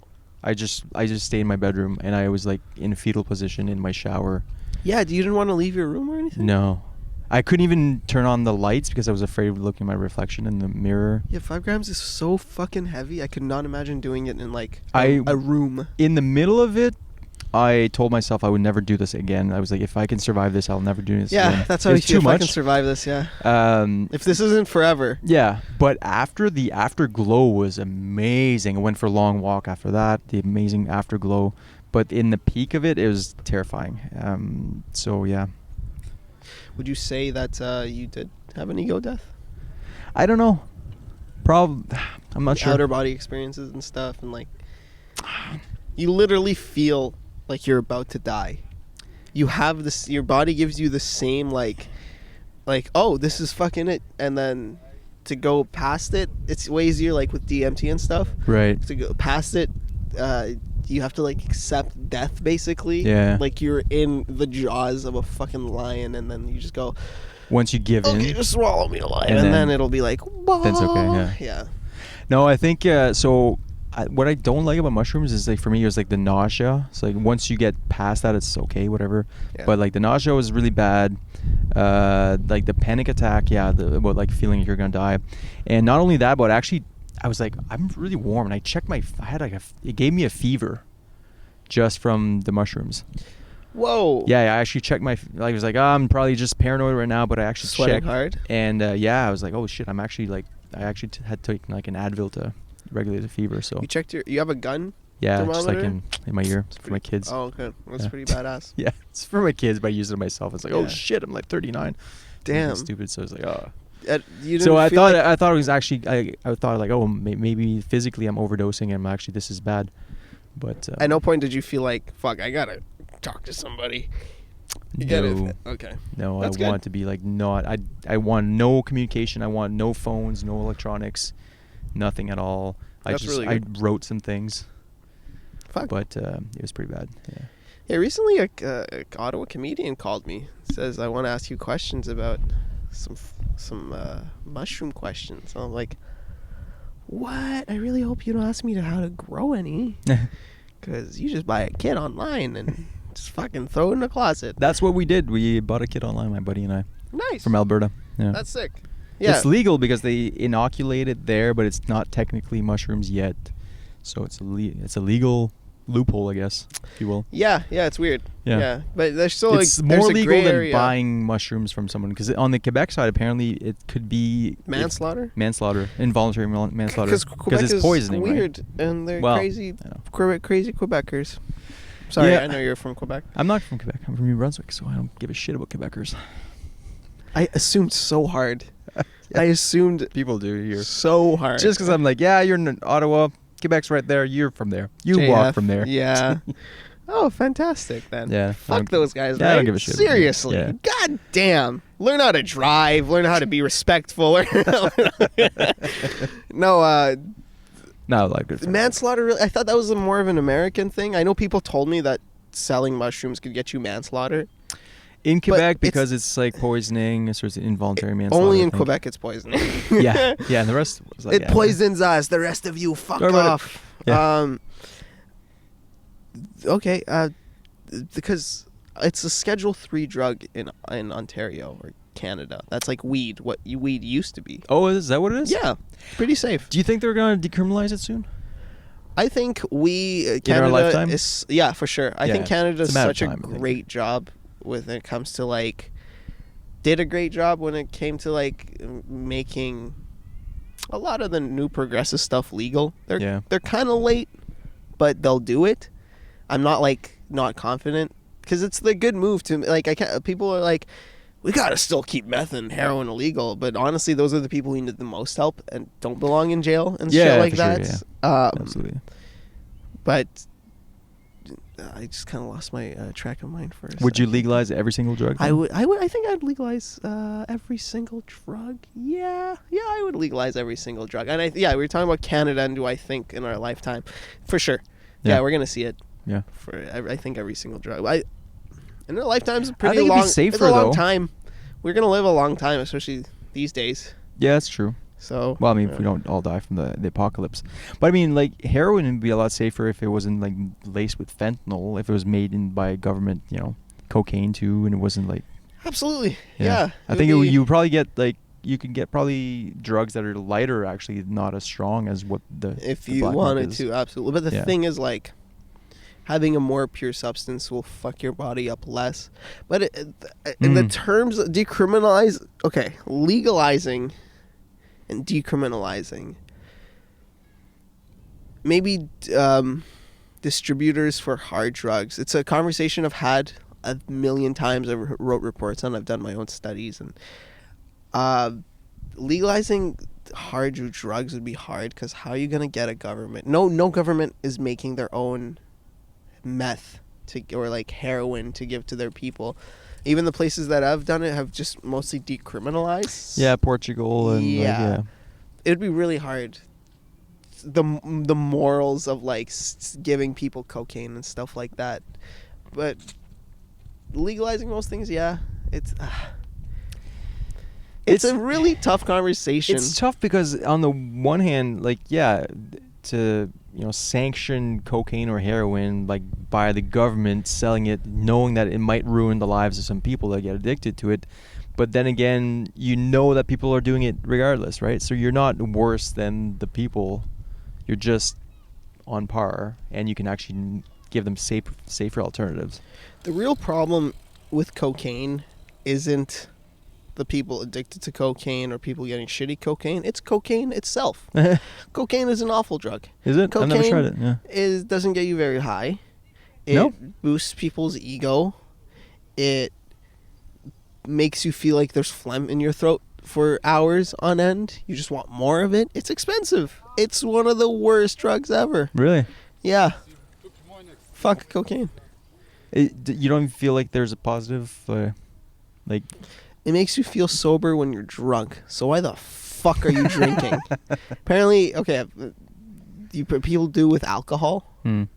I just stayed in my bedroom and I was like in a fetal position in my shower. Yeah. You didn't want to leave your room or anything? No. I couldn't even turn on the lights because I was afraid of looking at my reflection in the mirror. Yeah, 5 grams is so fucking heavy. I could not imagine doing it in like a room. In the middle of it, I told myself I would never do this again. I was like, if I can survive this, I'll never do this again. Yeah, that's how It I was feel. too If I much. can survive this, yeah. Um, If this isn't forever. Yeah, but after the afterglow was amazing. I went for a long walk after that. The amazing afterglow, but in the peak of it, it was terrifying. So yeah. Would you say that you did have an ego death? I don't know. I'm not sure. Outer body experiences and stuff, and like, you literally feel like you're about to die. You have this. Your body gives you the same like, oh, this is fucking it, and then to go past it, it's way easier. Like with DMT and stuff. Right. To go past it, you have to like accept death basically. Yeah. Like you're in the jaws of a fucking lion, and then you just go, Once you give okay, in. just swallow me alive, And and then then it'll be like, then it's okay, yeah. Yeah. No, I think so. What I don't like about mushrooms is like for me it was like the nausea. So like once you get past that, it's okay, whatever. Yeah. But like the nausea was really bad. Like the panic attack, yeah, about like feeling like you're gonna die, and not only that, but actually I was like I'm really warm, and I checked I had like it gave me a fever, just from the mushrooms. Whoa. Yeah, I actually checked I was like, I'm probably just paranoid right now, but I actually Sweating checked. hard. And yeah, I was like, oh shit, I'm actually like I actually had taken like an Advil to regulate the fever. So You checked you have a gun? yeah, just like thermometer? in my ear It's for my kids. Oh, okay. That's Yeah. pretty badass. Yeah, it's for my kids, but I use it myself. It's like, Yeah. oh shit, I'm like 39. Damn. It's stupid. So I was like, oh. You So didn't I feel thought like- I thought it was actually I thought like, oh, maybe physically I'm overdosing and actually this is bad. But at no point did you feel like, fuck, I gotta talk to somebody. You get no, it? Okay. no, That's I good. want to be like not. I want no communication. I want no phones, no electronics, nothing at all. That's really I good. wrote some things, Fuck. but it was pretty bad. Yeah. Yeah, recently a Ottawa comedian called me. Says, I want to ask you questions about some mushroom questions. And I'm like, what? I really hope you don't ask me how to grow any. Because you just buy a kit online and just fucking throw it in a closet. That's what we did. We bought a kit online, my buddy and I, Nice. from Alberta. Yeah. That's sick. Yeah. It's legal because they inoculate it there, but it's not technically mushrooms yet. So it's a legal loophole, I guess, if you will. Yeah, it's weird. Yeah. Yeah. But there's still It's like, there's more a legal gray than area. buying mushrooms from someone, because on the Quebec side, apparently it could be Manslaughter? manslaughter, involuntary manslaughter, Because Quebec it's is poisoning, weird, right? and they're Well, crazy, I know. crazy Quebecers. Sorry, Yeah. I know you're from Quebec. I'm not from Quebec. I'm from New Brunswick, so I don't give a shit about Quebecers. I assumed so hard. I assumed People do here. so hard. Just because I'm like, yeah, you're in Ottawa. Quebec's right there. You're from there. You JF, walk from there. Yeah. Oh, fantastic then. Yeah. Fuck those guys, Yeah, right? I don't give a shit. Seriously. Yeah. God damn. Learn how to drive. Learn how to be respectful. No, Not like good. manslaughter, I thought that was more of an American thing. I know people told me that selling mushrooms could get you manslaughter. In Quebec, it's- because it's like poisoning, it's sort of involuntary manslaughter. Only I in think. Quebec it's poisoning. Yeah. Yeah, and the rest was like, It yeah, poisons us. The rest of you fuck Or what- off. yeah. Okay, because it's a Schedule 3 drug in Ontario or Canada. That's like weed. What weed used to be. Oh, is that what it is? Yeah, pretty safe. Do you think they're going to decriminalize it soon? I think our Canada lifetime? is for sure. I Yeah, think Canada it's does a matter of such a time, I think. great job when it comes to like did a great job when it came to like making a lot of the new progressive stuff legal. They're kind of late, but they'll do it. I'm not confident because it's the good move to like. I can't. People are like, we gotta still keep meth and heroin illegal, but honestly, those are the people who need the most help and don't belong in jail and shit like for sure, that. Absolutely. But I just kind of lost my track of mind for a Would you second. legalize every single drug? I then? would. I think I'd legalize every single drug. Yeah. I would legalize every single drug. And we were talking about Canada, and do I think in our lifetime, for sure. Yeah, we're gonna see it. Yeah. I think every single drug. In our lifetime's pretty think it'd long. be safer, it's a long though. time. We're gonna live a long time, especially these days. Yeah, that's true. So. Well, I mean, if we don't all die from the apocalypse. But I mean, like, heroin would be a lot safer if it wasn't, like, laced with fentanyl, if it was made by government, cocaine, too, and it wasn't, like... Absolutely. Yeah. I think you would probably get, like, you can get probably drugs that are lighter, actually, not as strong as what if the you black wanted market is. to, absolutely. But the thing is, like, having a more pure substance will fuck your body up less. But in the terms of legalizing and decriminalizing, maybe distributors for hard drugs. It's a conversation I've had a million times. I've wrote reports on. I've done my own studies, and legalizing hard drugs would be hard because how are you gonna get a government? No government is making their own meth or like heroin to give to their people. Even the places that have done it have just mostly decriminalized. Yeah, Portugal and It'd be really hard. The morals of like giving people cocaine and stuff like that, but legalizing most things, it's a really tough conversation. It's tough because on the one hand, like, to sanction cocaine or heroin, like, by the government selling it, knowing that it might ruin the lives of some people that get addicted to it, but then again, that people are doing it regardless, right? So you're not worse than the people, you're just on par, and you can actually give them safer alternatives. The real problem with cocaine isn't the people addicted to cocaine or people getting shitty cocaine. It's cocaine itself. Cocaine is an awful drug. Is it? I've never tried it. Yeah. Doesn't get you very high. It No? boosts people's ego. It makes you feel like there's phlegm in your throat for hours on end. You just want more of it. It's expensive. It's one of the worst drugs ever. Really? Yeah. Fuck cocaine. You don't even feel like there's a positive, like... It makes you feel sober when you're drunk. So why the fuck are you drinking? Apparently, okay, people do with alcohol. And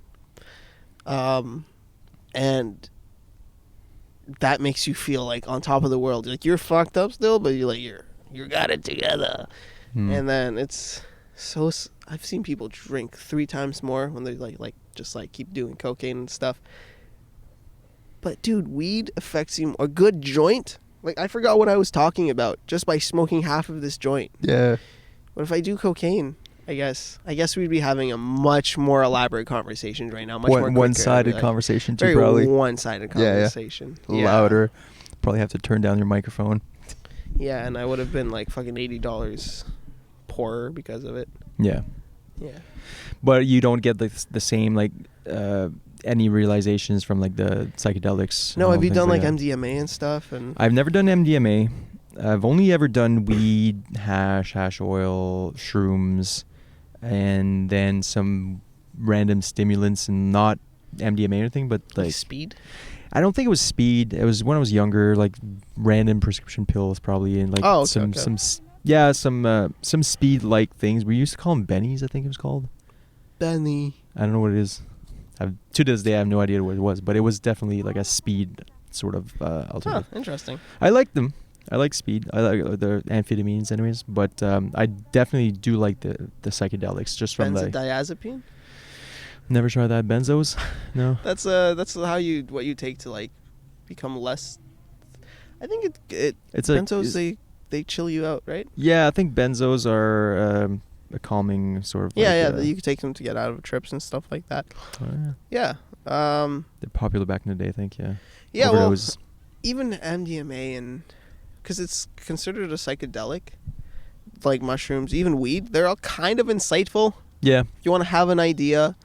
that makes you feel like on top of the world. Like you're fucked up still, but you're like you got it together. And then it's so I've seen people drink 3 times more when they like just like keep doing cocaine and stuff. But dude, weed affects you. A good joint. Like, I forgot what I was talking about just by smoking half of this joint. Yeah. What if I do cocaine? I guess we'd be having a much more elaborate conversation right now. Much more one-sided conversation too, very probably. one-sided conversation. Yeah. Louder. Probably have to turn down your microphone. Yeah, and I would have been like fucking $80 poorer because of it. Yeah. Yeah. But you don't get the same, like, any realizations from, like, the psychedelics? No, have you done like that? MDMA and stuff? And I've never done MDMA. I've only ever done weed, hash oil, shrooms, and then some random stimulants, and not MDMA or anything, but like speed. I don't think it was speed. It was when I was younger, like random prescription pills, probably, and like some speed like things. We used to call them bennies, I think it was called. Benny. I don't know what it is. To this day, I have no idea what it was, but it was definitely like a speed sort of alternative. Huh, interesting. I like them. I like speed. I like the amphetamines, anyways. But I definitely do like the psychedelics, just from the. Benzodiazepine. Never tried that. Benzos? No. That's what you take to like become less. I think it's benzos they chill you out, right? Yeah, I think benzos are a calming sort of. You could take them to get out of trips and stuff like that. Oh, yeah. They're popular back in the day, I think. Yeah. Yeah. Overdose. Well, even MDMA, and because it's considered a psychedelic, like mushrooms, even weed, they're all kind of insightful. Yeah. If you want to have an idea,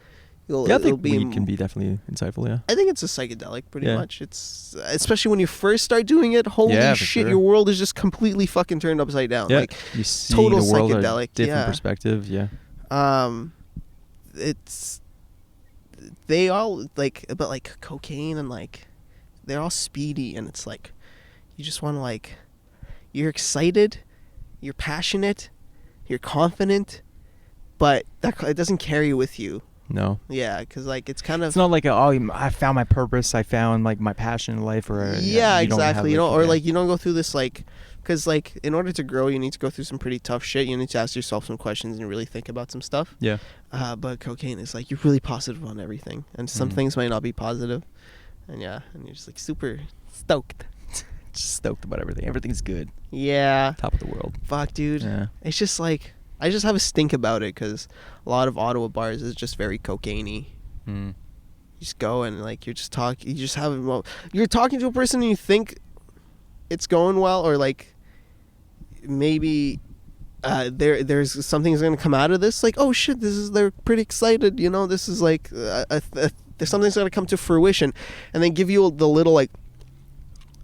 I think weed can be definitely insightful. Yeah. I think it's a psychedelic, pretty much. It's especially when you first start doing it. Holy shit, sure. Your world is just completely fucking turned upside down. Yeah. Like you see total the world psychedelic, a different perspective. Yeah. They all like cocaine and like they're all speedy, and it's like you just want to like you're excited, you're passionate, you're confident, but it doesn't carry with you. No. Yeah, because like it's kind of. It's not like I found my purpose. I found like my passion in life, or exactly. You know, or like you don't go through this like, because like in order to grow, you need to go through some pretty tough shit. You need to ask yourself some questions and really think about some stuff. Yeah. But cocaine is like you're really positive on everything, and some things might not be positive, and you're just like super stoked. Just stoked about everything. Everything's good. Yeah. Top of the world. Fuck, dude. Yeah. It's just like. I just have a stink about it because a lot of Ottawa bars is just very cocaine-y. You just go and like you're just talking. You just have you're talking to a person and you think it's going well, or like maybe there's something's gonna come out of this. Like, oh shit, they're pretty excited. You know, this is like there's something's gonna come to fruition, and they give you the little like.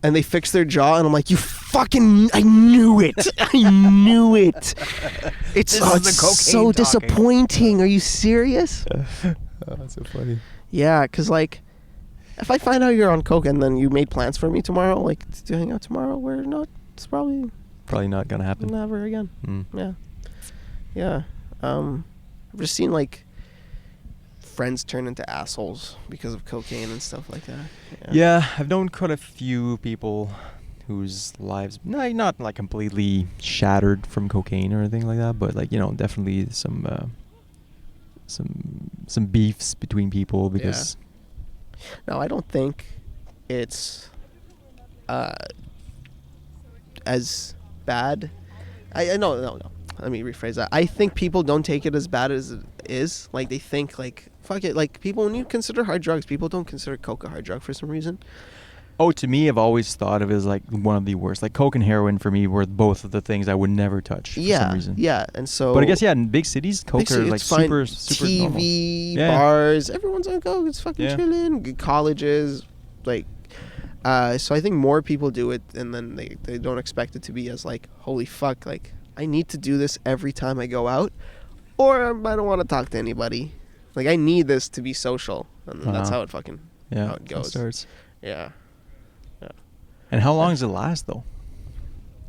And they fix their jaw, and I'm like, I knew it. I knew it. It's so disappointing. Are you serious? Oh, that's so funny. Yeah, because, like, if I find out you're on coke and then you made plans for me tomorrow, like, to hang out tomorrow, it's probably not going to happen. Never again. Yeah. Yeah. I've just seen, like, friends turn into assholes because of cocaine and stuff like that. Yeah, I've known quite a few people whose lives not like completely shattered from cocaine or anything like that, but like, you know, definitely some beefs between people because No, I don't think it's as bad. No. Let me rephrase that. I think people don't take it as bad as it is. Like, they think, like, fuck it. Like, people, when you consider hard drugs, people don't consider coke a hard drug for some reason. Oh, to me, I've always thought of it as, like, one of the worst. Like, coke and heroin, for me, were both of the things I would never touch for some reason. Yeah, and so... But I guess, in big cities, coke are, like, super TV, normal. bars, everyone's on coke. It's fucking chilling. Colleges, like... so I think more people do it, and then they don't expect it to be as, like, holy fuck, like... I need to do this every time I go out, or I don't want to talk to anybody. Like, I need this to be social, and that's how it fucking how it goes. Starts. Yeah. And how long does it last, though?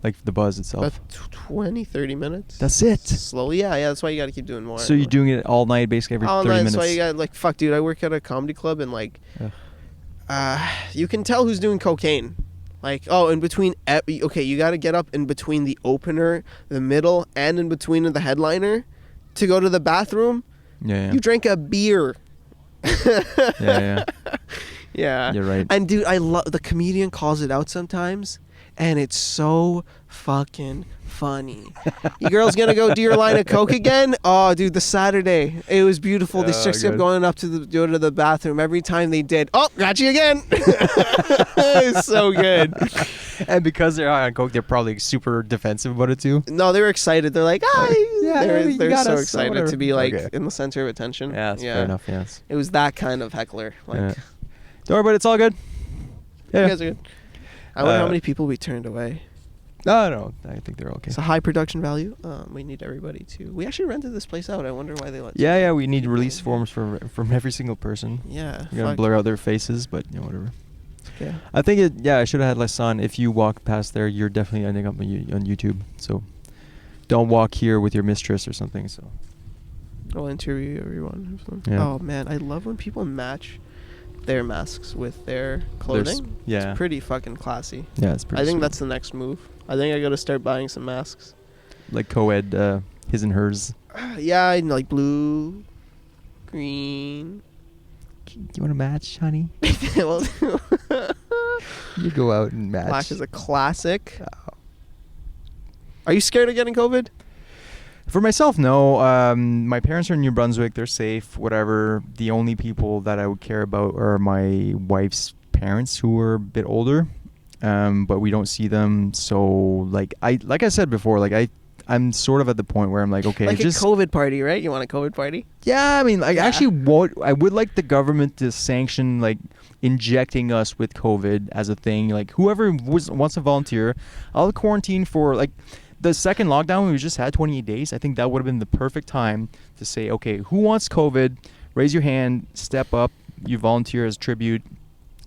Like, the buzz itself? About 20, 30 minutes. That's it? Slowly, yeah, that's why you got to keep doing more. So you're doing it all night, basically, every 30 minutes? All night, that's why you got, like, fuck, dude, I work at a comedy club, and, like, you can tell who's doing cocaine. Like, in between... Okay, you got to get up in between the opener, the middle, and in between the headliner to go to the bathroom. Yeah. You drank a beer. Yeah. Yeah. You're right. And, dude, I love... The comedian calls it out sometimes, and it's so fucking funny. You girls gonna go do your line of coke again? Oh, dude, the Saturday. It was beautiful. They just kept going up to go to the bathroom. Every time they did, got you again. It's so good. And because they're high on coke, they're probably super defensive about it too. No, they were excited. They're like, they're so us, excited to be like in the center of attention. Yeah, that's fair enough. Yes. It was that kind of heckler. Like, don't worry about it. It's all good. Yeah. You guys are good. I wonder how many people we turned away. No, I think they're okay. It's a high production value. We need everybody to. We actually rented this place out. I wonder why they let. Yeah. We need release forms from every single person. Yeah. We're gonna blur out their faces, but whatever. Okay. I think I should have had less on. If you walk past there, you're definitely ending up on YouTube. So don't walk here with your mistress or something. So I'll interview everyone. Yeah. Oh man, I love when people match their masks with their clothing. Yeah. It's pretty fucking classy. Yeah, it's pretty I think sweet. that's the next move. I think I gotta start buying some masks. Like co-ed, his and hers. Yeah, I like blue, green. You want to match, honey? Well, You go out and match. black is a classic. Are you scared of getting COVID? For myself, no. My parents are in New Brunswick. They're safe, whatever. The only people that I would care about are my wife's parents, who are a bit older. But we don't see them. So, like I said before, I'm sort of at the point where I'm like, okay, Like just a COVID party, right? You want a COVID party? yeah. I mean, Yeah. I would like the government to sanction like injecting us with COVID as a thing. Like whoever wants to volunteer, I'll quarantine for like the second lockdown we just had 28 days. I think that would have been the perfect time to say, okay, who wants COVID? Raise your hand, step up. You volunteer as tribute.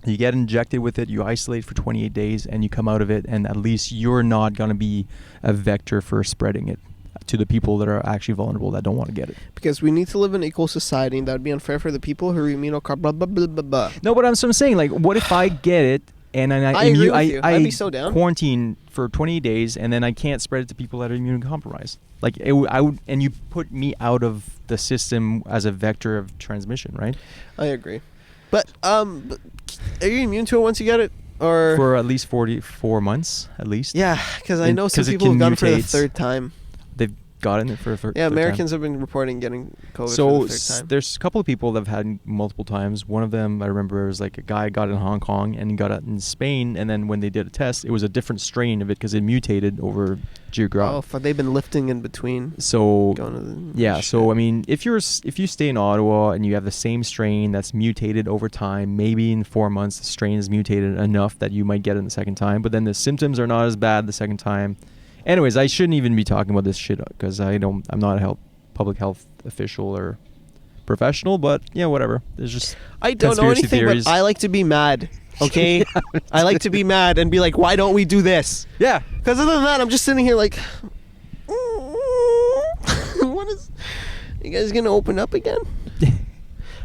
You get injected with it, you isolate for 28 days, and you come out of it, and at least you're not going to be a vector for spreading it to the people that are actually vulnerable that don't want to get it. Because we need to live in an equal society, and that would be unfair for the people who are immunocompromised. Blah, blah, blah, blah, blah. No, but I'm saying, like, what if I get it, and I and agree you, with you. I'd be so down. quarantine for 28 days, and then I can't spread it to people that are immunocompromised? Like, I would, and you put me out of the system as a vector of transmission, right? I agree. But are you immune to it once you get it, or For at least 44 months, at least. yeah? Because I know some 'cause it people have can gone for the mutate. third time. They've gotten it for a third Yeah, time. Americans have been reporting getting COVID So for the third time. there's a couple of people that have had multiple times. One of them I remember was like a guy got it in Hong Kong and he got it in Spain, and then when they did a test, it was a different strain of it because it mutated over geographic. They've been lifting in between. So Going to the yeah, shit. so I mean, if you stay in Ottawa and you have the same strain that's mutated over time, maybe in 4 months the strain is mutated enough that you might get it the second time, but then the symptoms are not as bad the second time. Anyways, I shouldn't even be talking about this shit because I'm not a public health official or professional, but yeah, whatever. There's just I don't know anything, theories. but I like to be mad. Okay, I like to be mad and be like, why don't we do this? Yeah. Because other than that, I'm just sitting here like, what is? You guys gonna open up again?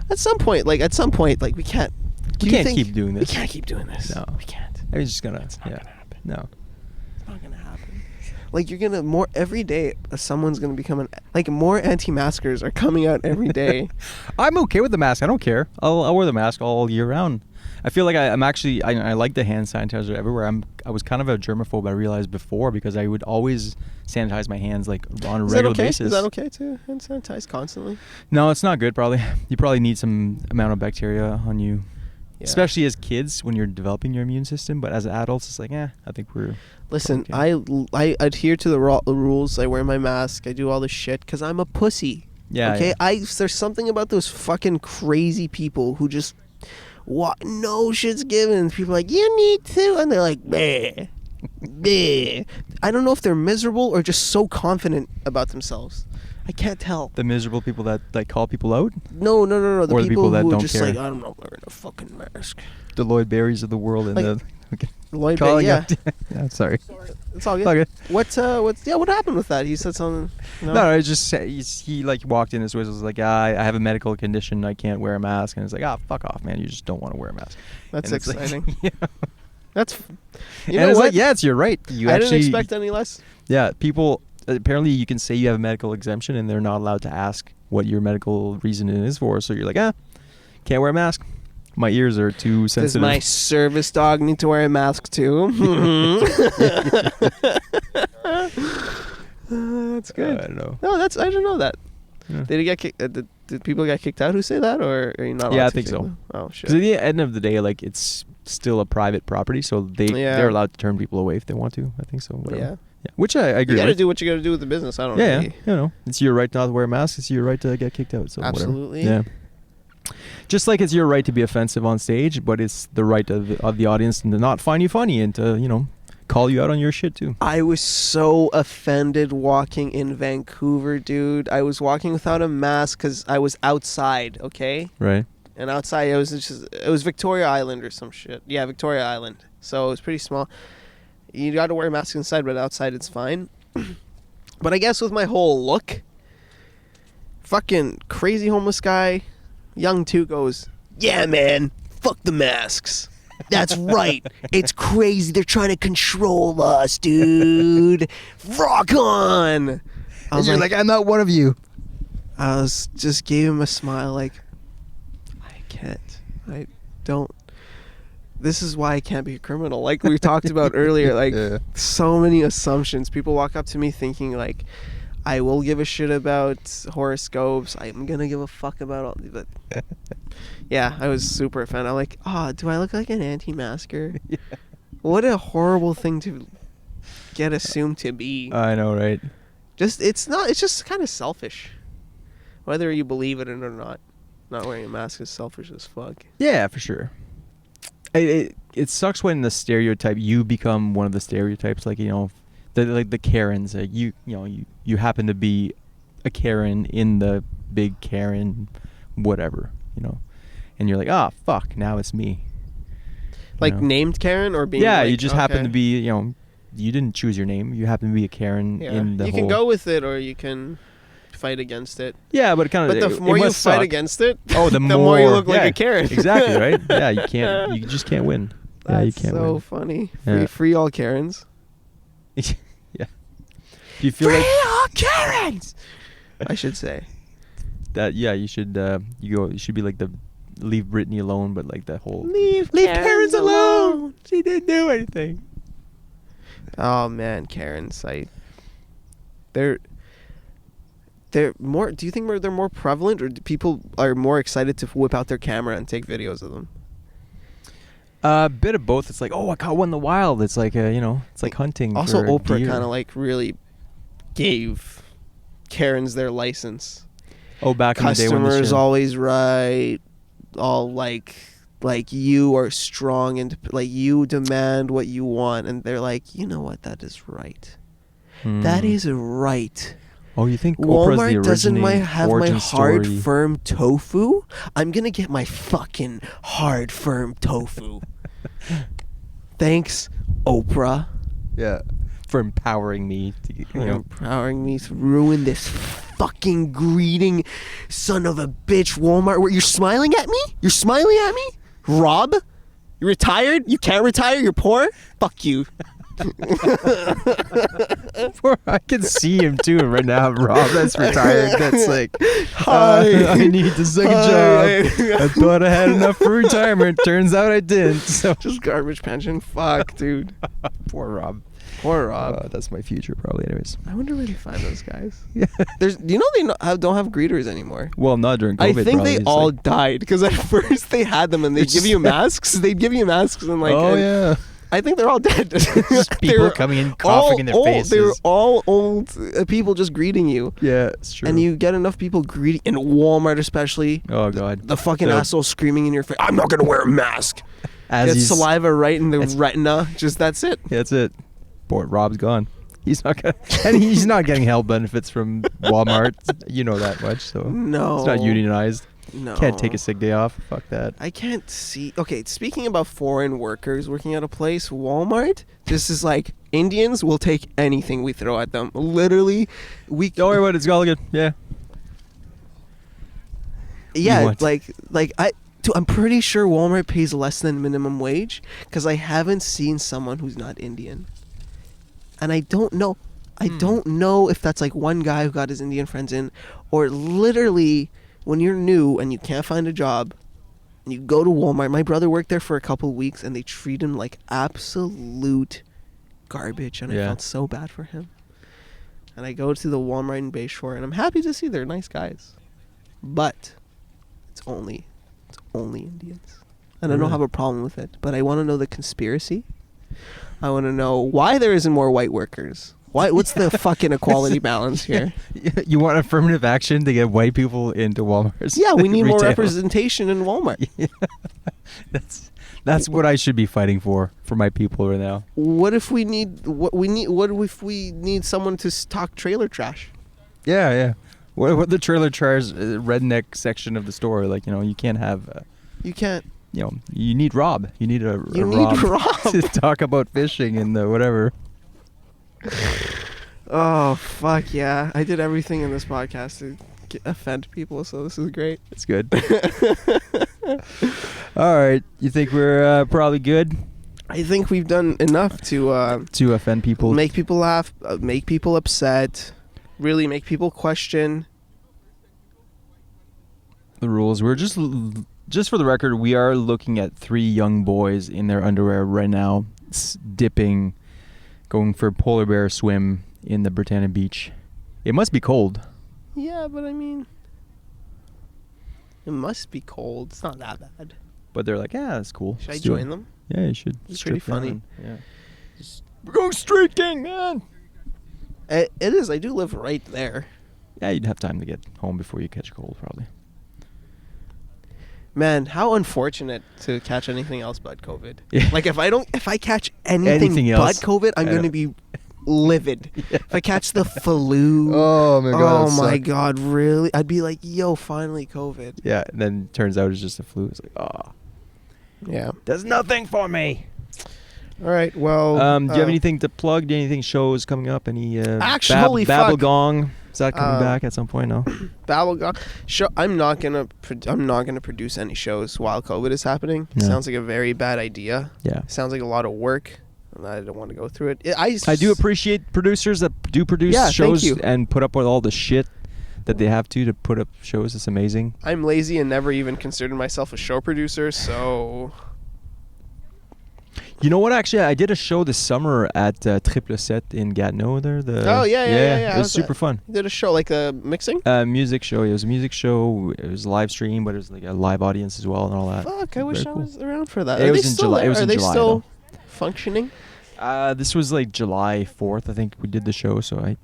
At some point, we can't. We can't keep doing this. We can't keep doing this. No. We can't. I mean, it's just gonna. It's not gonna happen. No. It's not gonna happen. Like you're gonna more every day. Someone's gonna become more anti-maskers are coming out every day. I'm okay with the mask. I don't care. I'll wear the mask all year round. I feel like I'm actually I like the hand sanitizer everywhere. I was kind of a germaphobe, I realized before, because I would always sanitize my hands like on a regular basis. Is that okay to hand sanitize constantly? No, it's not good. Probably you probably need some amount of bacteria on you, Yeah. especially as kids when you're developing your immune system. But as adults, it's like, I think we're. Listen, okay. I adhere to the rules. I wear my mask. I do all this shit because I'm a pussy. Yeah. Okay. Yeah. There's something about those fucking crazy people who just no shit's given. People are like, you need to, and they're like, bleh, bleh. I don't know if they're miserable or just so confident about themselves. I can't tell. The miserable people that like call people out. No. The Or the people people that who are don't just care. like, I'm not wearing a fucking mask. The Lloyd Berries of the world and Like, the. Okay. Lloyd Calling yeah. out. Yeah, sorry. It's all good. Okay. What happened with that? He said something. No, it's just he like walked in. His was like, I have a medical condition. I can't wear a mask. And it's like, fuck off, man. You just don't want to wear a mask. That's And it's like, exciting. yeah. That's. You And know it's what? like, yeah, it's you're right. You I actually didn't expect any less. Yeah, people apparently you can say you have a medical exemption and they're not allowed to ask what your medical reason is for. So you're like, can't wear a mask. My ears are too Does sensitive. my service dog need to wear a mask too? That's good. I don't know. No, I didn't know that. Yeah. Did he get kicked? Did people get kicked out who say that, or are you not? Yeah, allowed I to think say so. that? Oh shit. Because at the end of the day, like it's still a private property, so they're allowed to turn people away if they want to. I think so. Whatever. Yeah. Yeah. Which I agree. You gotta with. do what you gotta do with the business. I don't know. Yeah. It's your right not to wear a mask. It's your right to get kicked out. So Absolutely. Whatever. Yeah. Just like it's your right to be offensive on stage, but it's the right of the audience and to not find you funny and to call you out on your shit too. I was so offended walking in Vancouver, dude. I was walking without a mask because I was outside, okay? Right. And outside, it was Victoria Island or some shit. Yeah, Victoria Island. So it was pretty small. You got to wear a mask inside, but outside it's fine. But I guess with my whole look, fucking crazy homeless guy, young too, goes, yeah, man, fuck the masks. That's right. It's crazy. They're trying to control us, dude. Rock on. I was like, I'm not one of you. I was just gave him a smile like, I can't. I don't. This is why I can't be a criminal. Like we talked about earlier, like so many assumptions. People walk up to me thinking like, I will give a shit about horoscopes. I'm going to give a fuck about all but yeah, I was super offended. I'm like, do I look like an anti-masker? Yeah. What a horrible thing to get assumed to be. I know, right? It's just kind of selfish. Whether you believe it or not. Not wearing a mask is selfish as fuck. Yeah, for sure. It sucks when the stereotype, you become one of the stereotypes, like, you know, the Karens. You happen to be a Karen in the big Karen whatever, you know. And you're like, fuck, now it's me. Like named Karen or being you just happen to be, you know, you didn't choose your name. You happen to be a Karen in the You can go with it or you can fight against it. Yeah, but the more you fight against it, the more you look like a Karen. Exactly, right? Yeah, you just can't win. You can't so win. Funny. Yeah. Free all Karens. Yeah. Do you feel free like all Karens? I should say. That you should you should be like the leave Britney alone, but like the whole leave Karens alone. She didn't do anything. Oh man, Karens! They're more. Do you think they're more prevalent, or do people are more excited to whip out their camera and take videos of them? A bit of both. It's like, I caught one in the wild. It's like it's like hunting. Also, for Oprah deer. kind of like really gave Karens their license. Oh, back in the day when customers always right, all like you are strong and like you demand what you want, and they're like, you know what, that is right. That is right. Oh, you think Oprah's the Walmart doesn't have my hard, story? firm tofu? I'm gonna get my fucking hard, firm tofu. Thanks, Oprah. Yeah, for empowering me empowering me to ruin this fucking greeting son of a bitch Walmart. Where you're smiling at me? You're smiling at me? Rob? You're retired? You can't retire? You're poor? Fuck you. I can see him too right now. Rob that's retired. That's like, hi. I need the second job. I thought I had enough for retirement. Turns out I didn't. So just garbage pension. Fuck, dude. Poor Rob. Poor Rob. That's my future, probably. Anyways, I wonder where they find those guys. Yeah. They don't have greeters anymore. Well, not during COVID. I think probably. they all died because at first they had them and they'd give you masks. They'd give you masks and like. Oh yeah. I think they're all dead. Just people coming in coughing in their faces. They were all old people just greeting you. Yeah, it's true. And you get enough people greeting in Walmart, especially. Oh god. The fucking asshole screaming in your face. I'm not gonna wear a mask. Get saliva right in the retina. Just that's it. That's it. Poor Rob's gone. He's not gonna, and he's not getting health benefits from Walmart. You know that much. So no, it's not unionized. No. Can't take a sick day off. Fuck that. I can't see. Okay, speaking about foreign workers working at a place, Walmart, this is like Indians will take anything we throw at them. Literally, don't worry about it. It's all good. Yeah. Yeah, I'm pretty sure Walmart pays less than minimum wage because I haven't seen someone who's not Indian. And I don't know. I don't know if that's like one guy who got his Indian friends in, or literally when you're new and you can't find a job and you go to Walmart. My brother worked there for a couple of weeks and they treat him like absolute garbage, and I felt so bad for him. And I go to the Walmart in Bayshore and I'm happy to see they're nice guys. But it's only Indians. And I don't have a problem with it, but I want to know the conspiracy. I want to know why there isn't more white workers. What's the fucking equality balance here? You want affirmative action to get white people into Walmart? Yeah, we need more representation in Walmart. That's what I should be fighting for my people right now. What if we need someone to talk trailer trash? Yeah. What the trailer trash redneck section of the store? Like, you can't have. You can't. You need Rob. You need a need Rob to talk about fishing and whatever. Oh fuck yeah! I did everything in this podcast to offend people, so this is great. It's good. All right, you think we're probably good? I think we've done enough to offend people, make people laugh, make people upset, really make people question the rules. We're just for the record, we are looking at 3 young boys in their underwear right now, dipping, going for a polar bear swim in the Britannia Beach. It must be cold. Yeah, but I mean, it must be cold. It's not that bad. But they're like, yeah, it's cool. Should I join them? Yeah, you should. It's pretty funny. Yeah. We're going streaking, man. It is. I do live right there. Yeah, you'd have time to get home before you catch a cold, probably. Man, how unfortunate to catch anything else but COVID. Yeah. Like if I catch anything else, but COVID, I'm going to be livid. Yeah. If I catch the flu, oh my god, really? I'd be like, yo, finally COVID. Yeah, and then turns out it's just a flu. It's like, yeah, does nothing for me. All right, well, do you have anything to plug? Do you anything shows coming up? Any actually Babble Gong? Is that coming back at some point? No. Babble Gong. I'm not gonna produce any shows while COVID is happening. Yeah. Sounds like a very bad idea. Yeah. Sounds like a lot of work. And I don't want to go through it. I do appreciate producers that do produce shows and put up with all the shit that they have to put up shows. It's amazing. I'm lazy and never even considered myself a show producer, so... You know what? Actually, I did a show this summer at Triple Set in Gatineau. There. Yeah. It was super fun. You did a show, like a mixing? Music show. It was a music show. It was live stream, but it was like a live audience as well and all that. Fuck, I wish I was around for that. It was in July. Are they still functioning? This was like July 4th, I think we did the show. So I.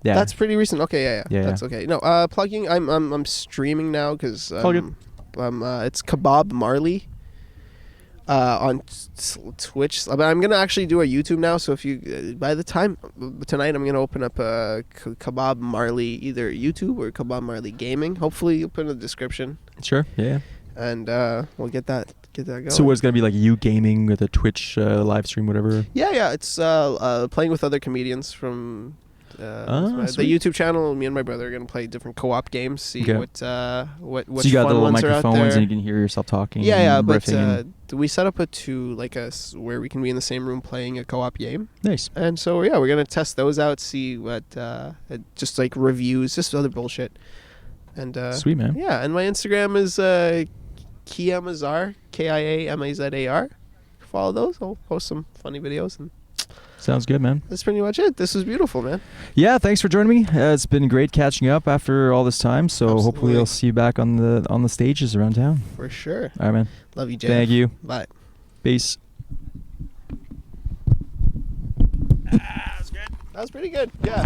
Yeah. That's pretty recent. Okay, yeah. That's okay. No, plugging. I'm streaming now because it's Kebab Marley. On Twitch, but I'm gonna actually do a YouTube now. So if you, by the time tonight, I'm gonna open up a Kebab Marley either YouTube or Kebab Marley Gaming. Hopefully, you'll put in the description. Sure. Yeah. And we'll get that going. So what's gonna be like you gaming with a Twitch live stream, whatever? Yeah. It's playing with other comedians from. The YouTube channel. Me and my brother are gonna play different co-op games. See what So you got the little microphones and you can hear yourself talking. Yeah. But we set up where we can be in the same room playing a co-op game. Nice. And so we're gonna test those out. See what just like reviews, just other bullshit. And sweet, man. Yeah, and my Instagram is Kia Mazhar, KIAMAZAR. Follow those. I'll post some funny videos and. Sounds good, man. That's pretty much it. This was beautiful, man. Yeah, thanks for joining me. It's been great catching up after all this time. So Absolutely. Hopefully I'll see you back on the stages around town. For sure. All right, man. Love you, Jay. Thank you. Bye. Peace. That was good. That was pretty good. Yeah.